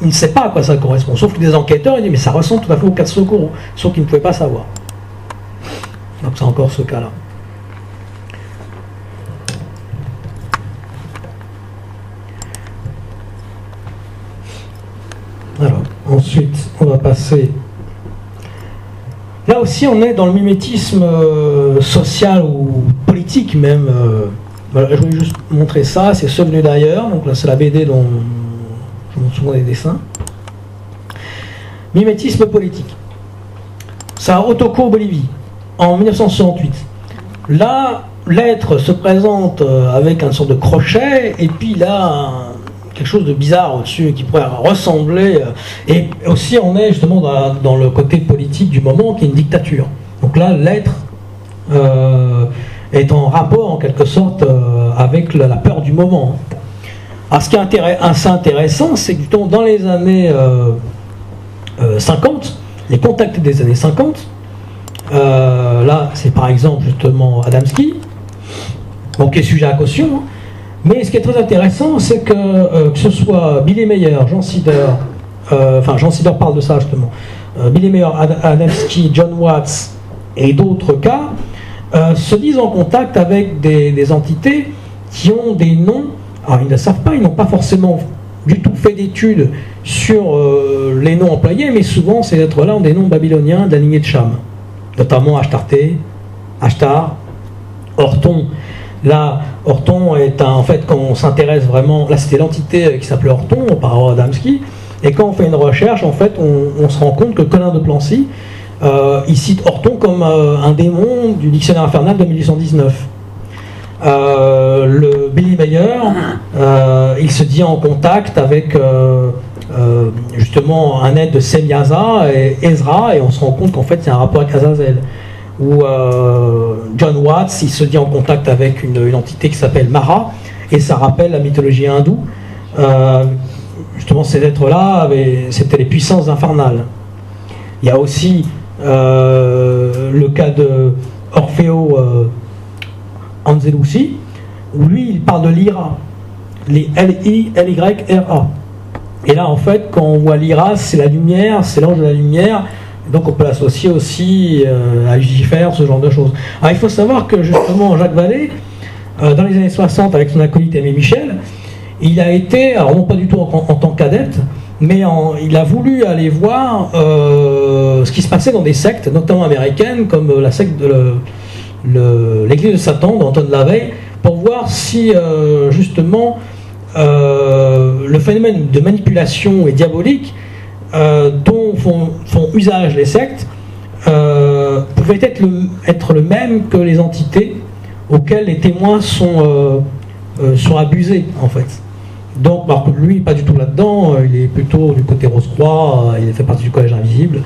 il ne sait pas à quoi ça correspond, sauf que des enquêteurs, ils disent mais ça ressemble tout à fait au cas de Socorro, sauf qu'ils ne pouvaient pas savoir. Donc c'est encore ce cas-là. Alors, ensuite, on va passer. Là aussi, on est dans le mimétisme social ou politique même. Voilà, je voulais juste montrer ça, c'est Sauvenus d'ailleurs, donc là c'est la BD dont je montre souvent des dessins. Mimétisme politique. Ça a Otoko, Bolivie, en 1968. Là, l'être se présente avec une sorte de crochet, et puis là, quelque chose de bizarre au-dessus qui pourrait ressembler. Et aussi, on est justement dans le côté politique du moment, qui est une dictature. Donc là, l'être est en rapport, en quelque sorte, avec la peur du moment. Alors, ce qui est assez intéressant, c'est que dans les années 50, les contacts des années 50, là, c'est par exemple justement Adamski, bon, qui est sujet à caution, hein. Mais ce qui est très intéressant, c'est que ce soit Billy Mayer, Jean Sider, Jean Sider parle de ça justement, Billy Mayer, Adamski, John Watts et d'autres cas, se disent en contact avec des entités qui ont des noms. Alors ils ne savent pas, ils n'ont pas forcément du tout fait d'études sur les noms employés, mais souvent ces êtres-là ont des noms babyloniens de la lignée de Cham, notamment Ashtarté, Ashtar, Orton. Là, Orton est en fait, quand on s'intéresse vraiment, là c'était l'entité qui s'appelait Orton par Adamski, et quand on fait une recherche, en fait, on se rend compte que Colin de Plancy, il cite Orton comme un démon du dictionnaire infernal de 1819. Le Billy Mayer, il se dit en contact avec justement un aide de Semyaza et Ezra, et on se rend compte qu'en fait il y a un rapport avec Azazel. Ou John Watts, il se dit en contact avec une entité qui s'appelle Mara, et ça rappelle la mythologie hindoue. Justement, ces êtres-là, c'était les puissances infernales. Il y a aussi le cas de Orfeo Angelucci, où lui, il parle de l'Ira, les L-I-L-Y-R-A. Et là, en fait, quand on voit l'Ira, c'est la lumière, c'est l'ange de la lumière. Donc on peut l'associer aussi à Lucifer, ce genre de choses. Alors il faut savoir que justement Jacques Vallée, dans les années 60, avec son acolyte Aimé Michel, il a été, alors non pas du tout en tant qu'adepte, mais il a voulu aller voir ce qui se passait dans des sectes, notamment américaines, comme la secte de l'église de Satan d'Anton LaVey, pour voir si justement le phénomène de manipulation et diabolique dont font usage les sectes pouvait être le même que les entités auxquelles les témoins sont abusés en fait. Donc lui pas du tout là-dedans, il est plutôt du côté Rose-Croix, il fait partie du collège invisible,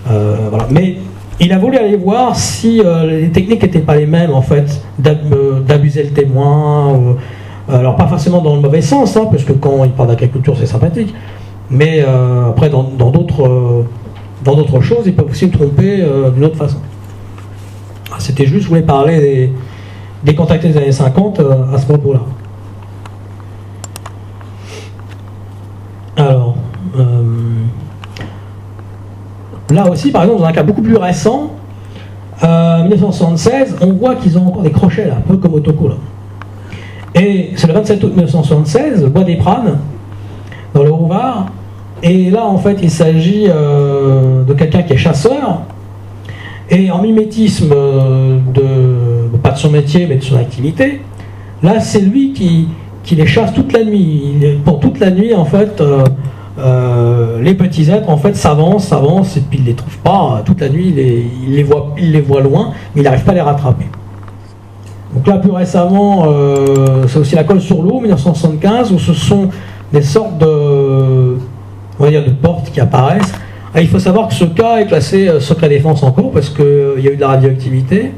voilà. Mais il a voulu aller voir si les techniques n'étaient pas les mêmes en fait, d'abuser le témoin, alors pas forcément dans le mauvais sens, hein, parce que quand il parle d'agriculture c'est sympathique, mais après dans d'autres choses ils peuvent aussi me tromper d'une autre façon. C'était juste, je voulais parler des contactés des années 50 à ce propos-là. Alors, là aussi, par exemple, dans un cas beaucoup plus récent, 1976, on voit qu'ils ont encore des crochets, là, un peu comme Otoko, là. Et c'est le 27 août 1976, Bois des Pranes, dans le Rouvard. Et là, en fait, il s'agit de quelqu'un qui est chasseur. Et en mimétisme pas de son métier, mais de son activité, là, c'est lui qui les chasse toute la nuit. Pour toute la nuit, en fait, les petits êtres, en fait, s'avancent, et puis il ne les trouve pas. Toute la nuit, il les voit loin, mais il n'arrive pas à les rattraper. Donc là, plus récemment, c'est aussi la Colle sur l'eau, 1975, où ce sont des sortes de portes qui apparaissent. Et il faut savoir que ce cas est classé secret défense encore, parce qu'il y a eu de la radioactivité,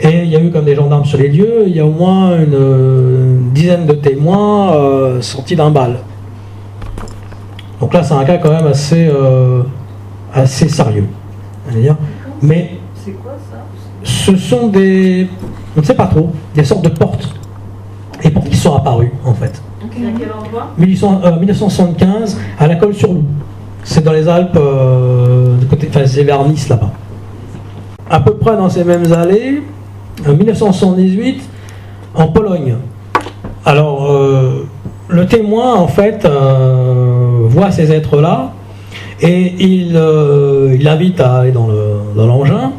et il y a eu comme des gendarmes sur les lieux, il y a au moins une dizaine de témoins sortis d'un bal. Donc là, c'est un cas quand même assez sérieux. Mais c'est quoi ça? Ce sont des... on ne sait pas trop, des sortes de portes. Les portes qui sont apparues, en fait. Okay. À quel endroit? 1975, à la Colle-sur-Loup. C'est dans les Alpes, c'est vers Nice, là-bas. À peu près dans ces mêmes allées, 1978, en Pologne. Alors, le témoin, en fait, voit ces êtres-là, et il invite à aller dans l'engin.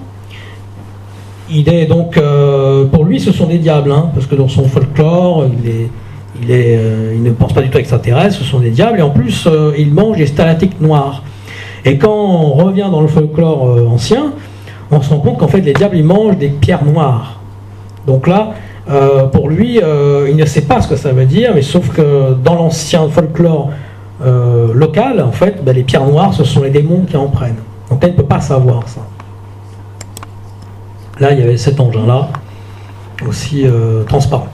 Il est donc, pour lui, ce sont des diables, hein, parce que dans son folklore, il ne pense pas du tout extraterrestre, ce sont des diables, et en plus, il mange des stalactites noires. Et quand on revient dans le folklore ancien, on se rend compte qu'en fait, les diables, ils mangent des pierres noires. Donc là, pour lui, il ne sait pas ce que ça veut dire, mais sauf que dans l'ancien folklore local, en fait, les pierres noires, ce sont les démons qui en prennent. Donc là, il ne peut pas savoir ça. Là, il y avait cet engin-là, aussi transparent.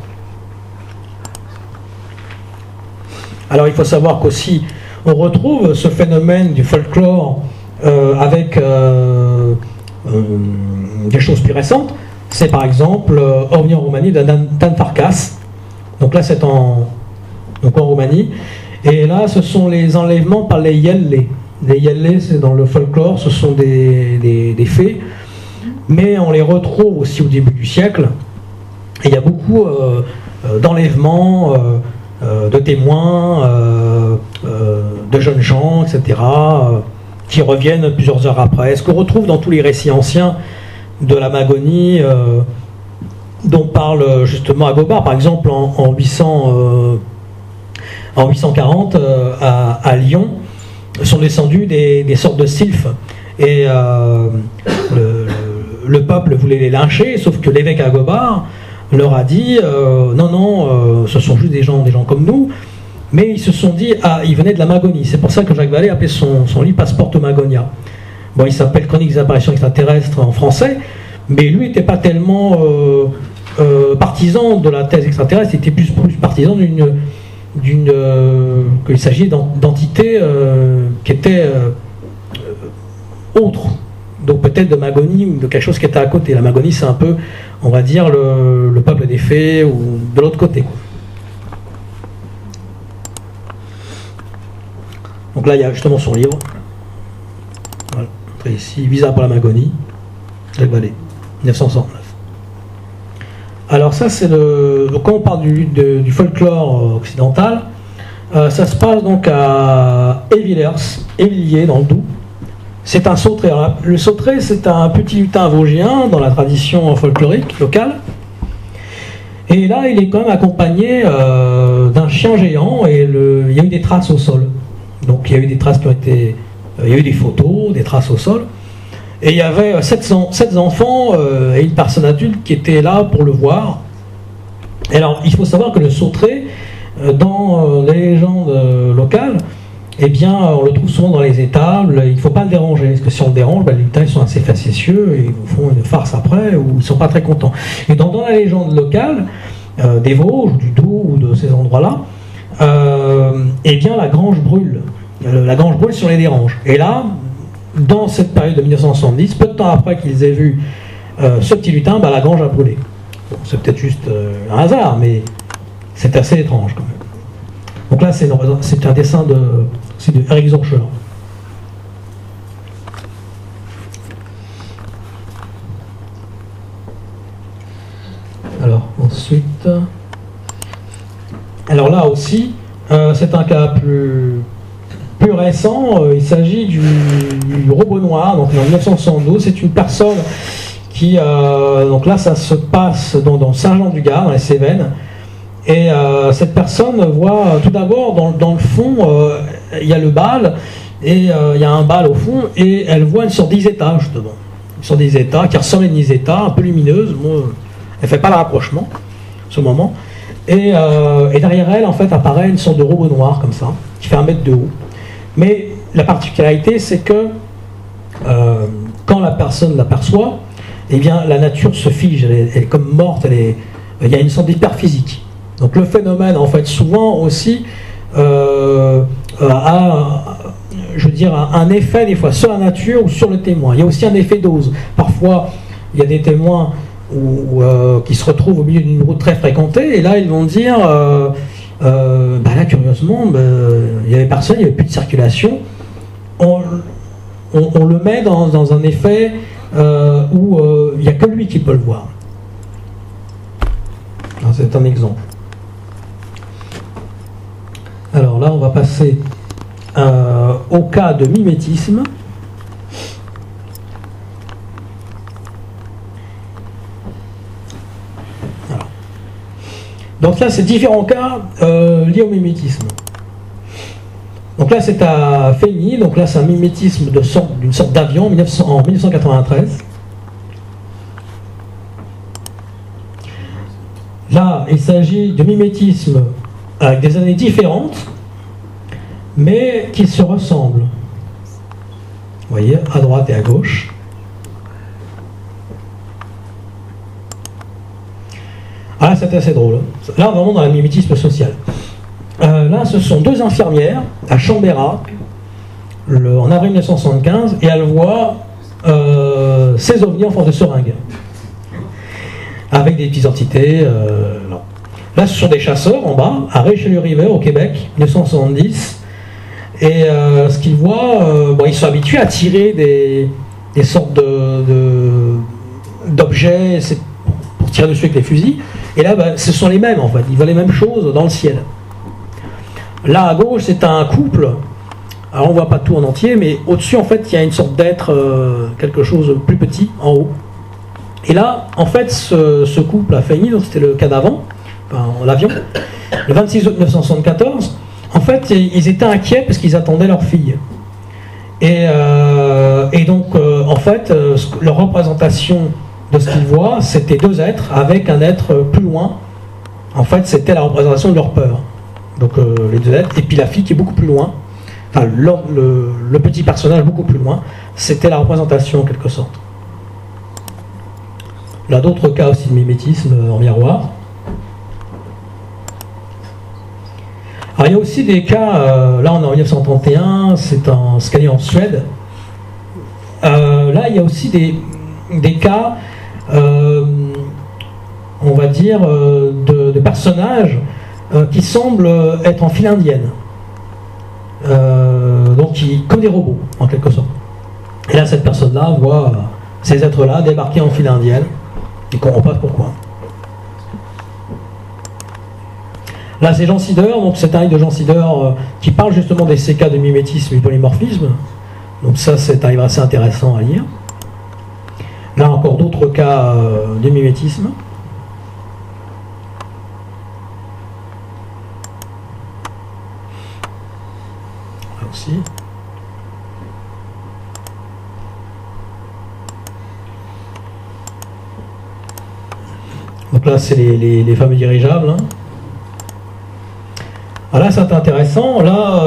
Alors, il faut savoir qu'aussi, on retrouve ce phénomène du folklore avec des choses plus récentes. C'est par exemple OVNI en Roumanie de Dan Farkas. Donc là, c'est en Roumanie. Et là, ce sont les enlèvements par les Yellés. Les Yellés, c'est dans le folklore, ce sont des fées. Mais on les retrouve aussi au début du siècle. Et il y a beaucoup d'enlèvements, de témoins, de jeunes gens, etc., qui reviennent plusieurs heures après. Ce qu'on retrouve dans tous les récits anciens de la Magonie, dont parle justement Agobard, par exemple en 840 à Lyon, sont descendus des sortes de sylphes. Et le peuple voulait les lyncher, sauf que l'évêque Agobard leur a dit non, ce sont juste des gens comme nous. Mais ils se sont dit, ils venaient de la Magonie. C'est pour ça que Jacques Vallée appelait son livre Passeportum Magonia. Bon, il s'appelle Chroniques des apparitions extraterrestres en français, mais lui n'était pas tellement partisan de la thèse extraterrestre, il était plus partisan qu'il s'agit d'entités qui étaient autres. Donc peut-être de Magonie ou de quelque chose qui était à côté. La Magonie, c'est un peu, on va dire, le peuple des fées ou de l'autre côté. Donc là, il y a justement son livre. Voilà. Ici, Visa pour la Magonie, Jacques Vallée, 1969. Alors ça, c'est quand on parle du folklore occidental, ça se passe donc à Évillers, dans le Doubs. C'est un sauteré. Alors, le sauteré, c'est un petit lutin vosgien dans la tradition folklorique locale. Et là, il est quand même accompagné d'un chien géant et il y a eu des traces au sol. Donc il y a eu des traces qui ont été... il y a eu des photos, des traces au sol. Et il y avait 7 enfants et une personne adulte qui était là pour le voir. Et alors, il faut savoir que le sauteré, dans les légendes locales, eh bien, on le trouve souvent dans les étables, il ne faut pas le déranger, parce que si on le dérange, les lutins ils sont assez facétieux, et ils vous font une farce après, ou ils ne sont pas très contents. Et dans la légende locale, des Vosges, du Doubs, ou de ces endroits-là, eh bien, la grange brûle. La grange brûle si on les dérange. Et là, dans cette période de 1970, peu de temps après qu'ils aient vu ce petit lutin, la grange a brûlé. Bon, c'est peut-être juste un hasard, mais c'est assez étrange quand même. Donc là, c'est un dessin de Eric Zorcher. Alors, ensuite... Alors là aussi, c'est un cas plus récent, il s'agit du robot noir, donc en 1972, c'est une personne qui, donc là ça se passe dans Saint-Jean-du-Gard, dans les Cévennes, et cette personne voit tout d'abord dans le fond, il y a le bal, et il y a un bal au fond, et elle voit une sorte d'Isetta justement, une sorte d'Isetta qui ressemble à une Isetta, un peu lumineuse, bon, elle ne fait pas le rapprochement, ce moment, et derrière elle en fait apparaît une sorte de robot noir comme ça, qui fait 1 mètre de haut. Mais la particularité, c'est que quand la personne l'aperçoit, eh bien, la nature se fige, elle est comme morte, il y a une sorte d'hyperphysique. Donc le phénomène, en fait, souvent aussi, a, je veux dire, un effet des fois sur la nature ou sur le témoin. Il y a aussi un effet dose. Parfois, il y a des témoins qui se retrouvent au milieu d'une route très fréquentée, et là, ils vont dire... là, curieusement, il n'y avait personne, il n'y avait plus de circulation. On le met dans un effet où il n'y a que lui qui peut le voir. C'est un exemple. Alors là, on va passer au cas de mimétisme. Donc là, c'est différents cas liés au mimétisme. Donc là, c'est à Feigny. Donc là, c'est un mimétisme d'une sorte d'avion en 1993. Là, il s'agit de mimétisme avec des années différentes, mais qui se ressemblent. Vous voyez, à droite et à gauche. Ah, c'est assez drôle. Là, vraiment dans le mimétisme social. Là, ce sont 2 infirmières à Chambérat, en avril 1975, et elles voient ces ovnis en forme de seringue, avec des petites entités. Là, ce sont des chasseurs en bas, à Richelieu-River, au Québec, 1970. Et ce qu'ils voient, ils sont habitués à tirer des sortes d'objets pour tirer dessus avec les fusils. Et là, ce sont les mêmes en fait, ils voient les mêmes choses dans le ciel. Là à gauche, c'est un couple. Alors on voit pas tout en entier, mais au-dessus en fait, il y a une sorte d'être, quelque chose de plus petit en haut. Et là, en fait, ce couple a failli, donc c'était le cas d'avant, enfin, l'avion, le 26 août 1974. En fait, ils étaient inquiets parce qu'ils attendaient leur fille. Et donc, en fait, leur représentation de ce qu'ils voient, c'était deux êtres avec un être plus loin. En fait, c'était la représentation de leur peur. Donc, les deux êtres, et puis la fille qui est beaucoup plus loin, enfin, le petit personnage beaucoup plus loin, c'était la représentation en quelque sorte. Là, d'autres cas aussi de mimétisme en miroir. Alors, il y a aussi des cas, là on est en 1931, c'est un scanner en Suède. Là, il y a aussi des cas, on va dire, de personnages qui semblent être en file indienne. Donc, comme des robots, en quelque sorte. Et là, cette personne-là voit ces êtres-là débarquer en file indienne. Il ne comprend pas pourquoi. Là, c'est Jean Sider, donc c'est un livre de Jean Sider qui parle justement des ces cas de mimétisme et polymorphisme. Donc ça, c'est un livre assez intéressant à lire. Là, encore d'autres cas de mimétisme. Là aussi. Donc là, c'est les fameux dirigeables. Hein. Là, c'est intéressant. Là,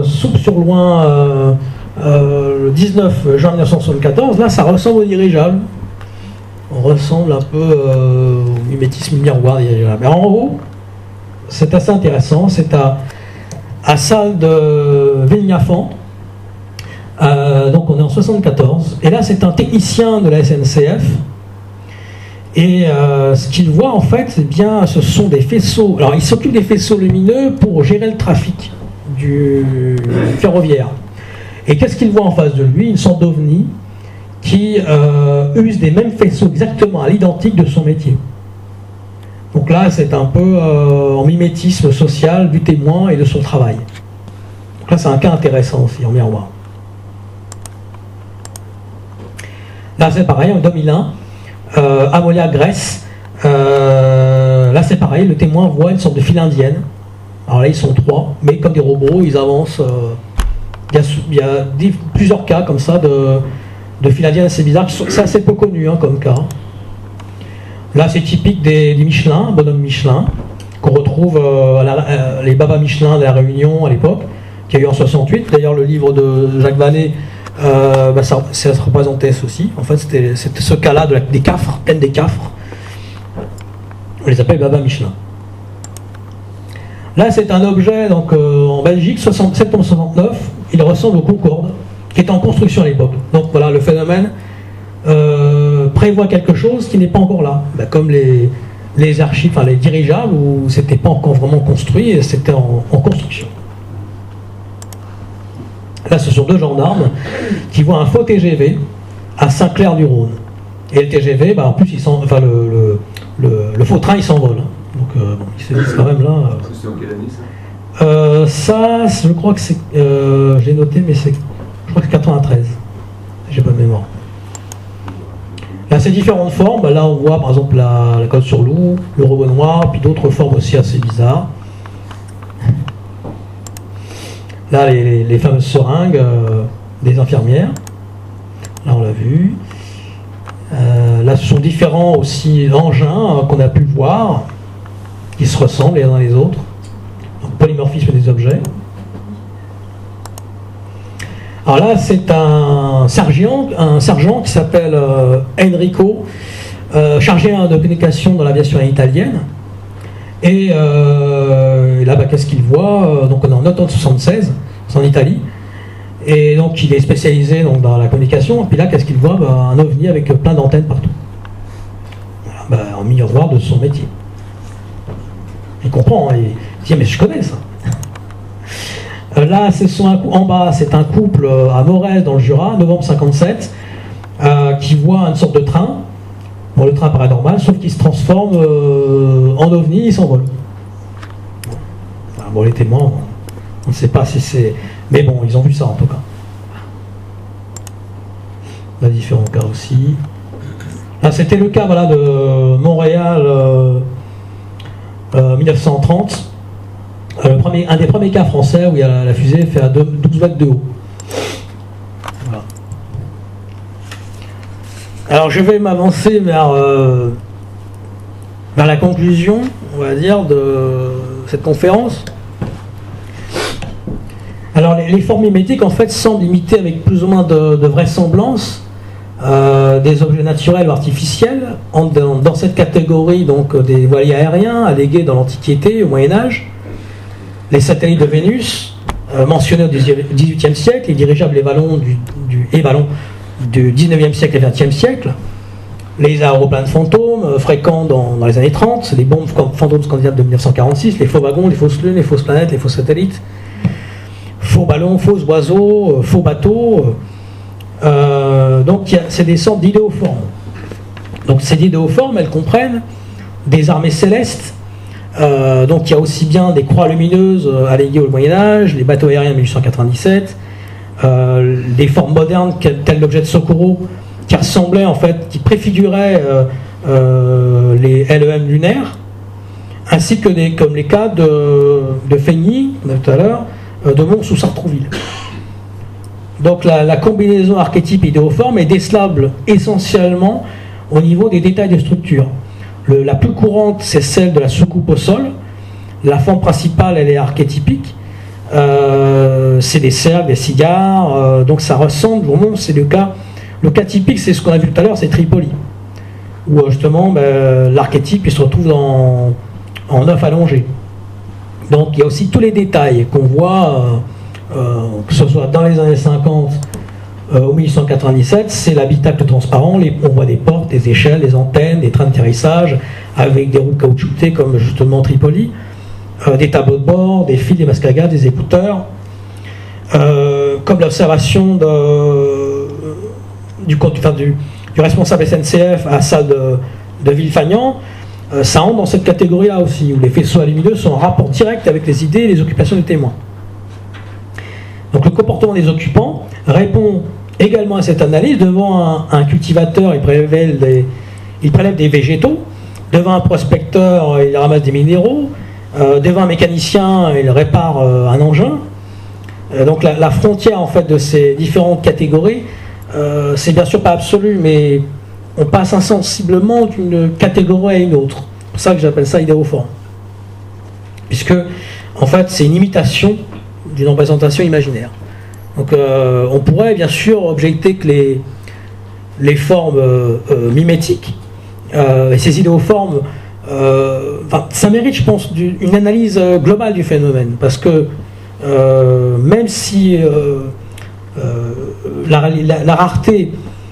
Soupe sur Loing, le 19 juin 1974, là, ça ressemble au dirigeable. On ressemble un peu au mimétisme miroir dirigeable. Mais en haut, c'est assez intéressant. C'est à Salle de Vignafan. Donc, on est en 74. Et là, c'est un technicien de la SNCF. Et ce qu'il voit en fait, eh bien, ce sont des faisceaux. Alors il s'occupe des faisceaux lumineux pour gérer le trafic du ferroviaire. Et qu'est-ce qu'il voit en face de lui? Une sorte d'ovni qui use des mêmes faisceaux exactement à l'identique de son métier. Donc là, c'est un peu en mimétisme social du témoin et de son travail. Donc là, c'est un cas intéressant aussi en miroir. Là, c'est pareil, en 2001. Amolia, Grèce, là c'est pareil, le témoin voit une sorte de file indienne. Alors là ils sont trois, mais comme des robots, ils avancent. Il y a plusieurs cas comme ça de file indienne assez bizarres, c'est assez peu connu hein, comme cas. Là c'est typique des Michelin, bonhomme Michelin, qu'on retrouve les Baba Michelin de la Réunion à l'époque, qui a eu en 68. D'ailleurs le livre de Jacques Vallée, ça représentait ceci. En fait, c'était ce cas-là des cafres, peine des cafres. On les appelle Baba Michelin. Là, c'est un objet donc en Belgique, septembre 69. Il ressemble au Concorde, qui était en construction à l'époque. Donc voilà, le phénomène prévoit quelque chose qui n'est pas encore là. Comme les archives, enfin les dirigeables, où c'était pas encore vraiment construit, et c'était en construction. Là, ce sont deux gendarmes qui voient un faux TGV à Saint-Clair-du-Rhône. Et le TGV, en plus, le faux train, il s'envole. Donc, ils se disent quand même là. C'est en quelle année ça Ça, je crois que c'est. Je l'ai noté, mais je crois que c'est 93. J'ai pas de mémoire. Là, c'est différentes formes. Là, on voit par exemple la côte sur loup, le robot noir, puis d'autres formes aussi assez bizarres. Là, les fameuses seringues des infirmières. Là, on l'a vu. Là, ce sont différents aussi engins qu'on a pu voir, qui se ressemblent les uns les autres. Donc, polymorphisme des objets. Alors là, c'est un sergent qui s'appelle Enrico, chargé de communication dans l'aviation italienne. Et là, qu'est-ce qu'il voit? Donc on est en automne 76, c'est en Italie. Et donc il est spécialisé donc, dans la communication. Et puis là, qu'est-ce qu'il voit? Un ovni avec plein d'antennes partout. Voilà, en miroir de son métier. Il comprend, hein, il dit mais je connais ça. Là, en bas, c'est un couple à Morez dans le Jura, novembre 57, qui voit une sorte de train. Bon, le train paraît normal, sauf qu'il se transforme en ovni, il s'envole. Bon, les témoins, on ne sait pas si c'est... Mais bon, ils ont vu ça en tout cas. Là, différents cas aussi. C'était le cas voilà, de Montréal 1930. Un des premiers cas français où il y a la fusée fait à 12 mètres de haut. Voilà. Alors je vais m'avancer vers la conclusion, on va dire, de cette conférence. Alors les formes mimétiques en fait semblent imiter avec plus ou moins de vraisemblance des objets naturels ou artificiels dans cette catégorie donc des voiliers aériens allégués dans l'Antiquité au Moyen-Âge, les satellites de Vénus mentionnés au XVIIIe siècle, les dirigeables et ballons du XIXe siècle et XXe siècle, les aéroplanes fantômes fréquents dans les années 30, les bombes fantômes scandinaves de 1946, les faux wagons, les fausses lunes, les fausses planètes, les faux satellites, faux ballons, faux oiseaux, faux bateaux. Donc c'est des sortes d'idéoformes. Donc ces idéoformes, elles comprennent des armées célestes. Donc il y a aussi bien des croix lumineuses alléguées au Moyen-Âge, les bateaux aériens 1897, des formes modernes telles l'objet de Socorro qui ressemblaient en fait, qui préfiguraient les LEM lunaires, ainsi que comme les cas de Feigny, on a tout à l'heure, de Mons ou Sartrouville. Donc la combinaison archétype idéoforme est décelable essentiellement au niveau des détails de structure. La plus courante, c'est celle de la soucoupe au sol. La forme principale, elle est archétypique. C'est des cercles, des cigares, donc ça ressemble, au moins c'est le cas. Le cas typique, c'est ce qu'on a vu tout à l'heure, c'est Tripoli, où justement l'archétype il se retrouve en œuf allongé. Donc il y a aussi tous les détails qu'on voit, que ce soit dans les années 50 ou 1897, c'est l'habitacle transparent, on voit des portes, des échelles, des antennes, des trains d'atterrissage avec des roues caoutchoutées comme justement Tripoli, des tableaux de bord, des fils, des masques à gaz, des écouteurs, comme l'observation du responsable SNCF à ça de Villefagnan, ça entre dans cette catégorie-là aussi, où les faisceaux lumineux sont en rapport direct avec les idées et les occupations du témoin. Donc le comportement des occupants répond également à cette analyse. Devant un cultivateur, il prélève des végétaux. Devant un prospecteur, il ramasse des minéraux. Devant un mécanicien, il répare un engin. Donc la frontière en fait de ces différentes catégories, c'est bien sûr pas absolu, mais on passe insensiblement d'une catégorie à une autre. C'est pour ça que j'appelle ça idéoforme. Puisque en fait c'est une imitation d'une représentation imaginaire. Donc on pourrait bien sûr objecter que les formes mimétiques et ces idéoformes, ça mérite, je pense, une analyse globale du phénomène, parce que même si la rareté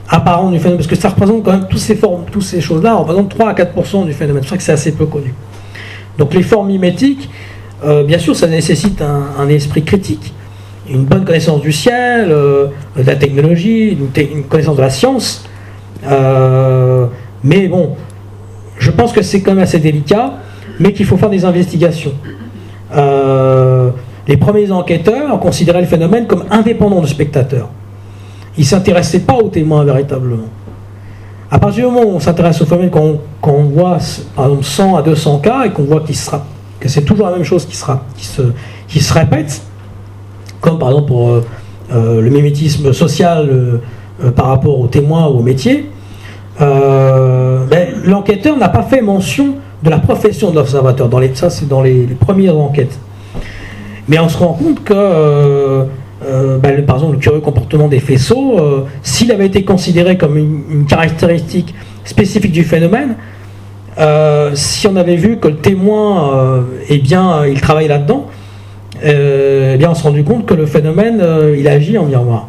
apparente du phénomène, parce que ça représente quand même toutes ces formes, toutes ces choses-là, représentent 3 à 4% du phénomène, c'est pour ça que c'est assez peu connu. Donc les formes mimétiques, bien sûr, ça nécessite un esprit critique, une bonne connaissance du ciel, de la technologie, une connaissance de la science. Mais bon, je pense que c'est quand même assez délicat, mais qu'il faut faire des investigations. Les premiers enquêteurs considéraient le phénomène comme indépendant du spectateur. Ils ne s'intéressaient pas aux témoins véritablement. À partir du moment où on s'intéresse au phénomène, quand on voit par exemple 100 à 200 cas et qu'on voit que c'est toujours la même chose qui se répète, comme par exemple pour le mimétisme social par rapport aux témoins ou aux métiers, l'enquêteur n'a pas fait mention de la profession de l'observateur. Ça, c'est dans les premières enquêtes. Mais on se rend compte que, par exemple, le curieux comportement des faisceaux, s'il avait été considéré comme une caractéristique spécifique du phénomène, si on avait vu que le témoin, il travaille là-dedans, on s'est rendu compte que le phénomène, il agit en miroir.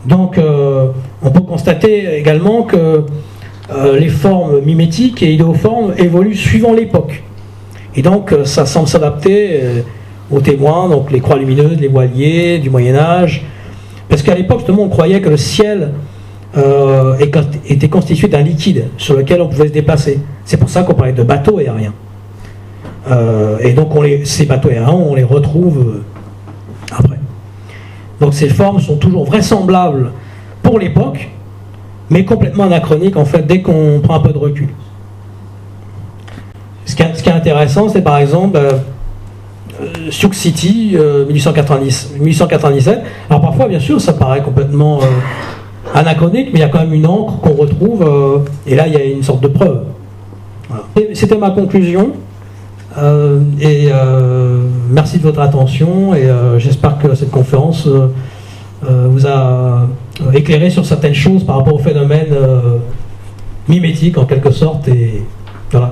Donc, on peut constater également que les formes mimétiques et idéoformes évoluent suivant l'époque. Et donc, ça semble s'adapter aux témoins, donc les croix lumineuses, les voiliers du Moyen-Âge. Parce qu'à l'époque, justement, on croyait que le ciel était constitué d'un liquide sur lequel on pouvait se déplacer. C'est pour ça qu'on parlait de bateaux aériens. Et donc, ces bateaux aériens, on les retrouve après. Donc, ces formes sont toujours vraisemblables pour l'époque, mais complètement anachronique en fait dès qu'on prend un peu de recul. Ce qui est intéressant, c'est par exemple Sioux City 1897. Alors parfois, bien sûr, ça paraît complètement anachronique, mais il y a quand même une encre qu'on retrouve, et là il y a une sorte de preuve. Voilà. C'était ma conclusion. Merci de votre attention, et j'espère que cette conférence vous a éclairé sur certaines choses par rapport au phénomène mimétique en quelque sorte, et voilà.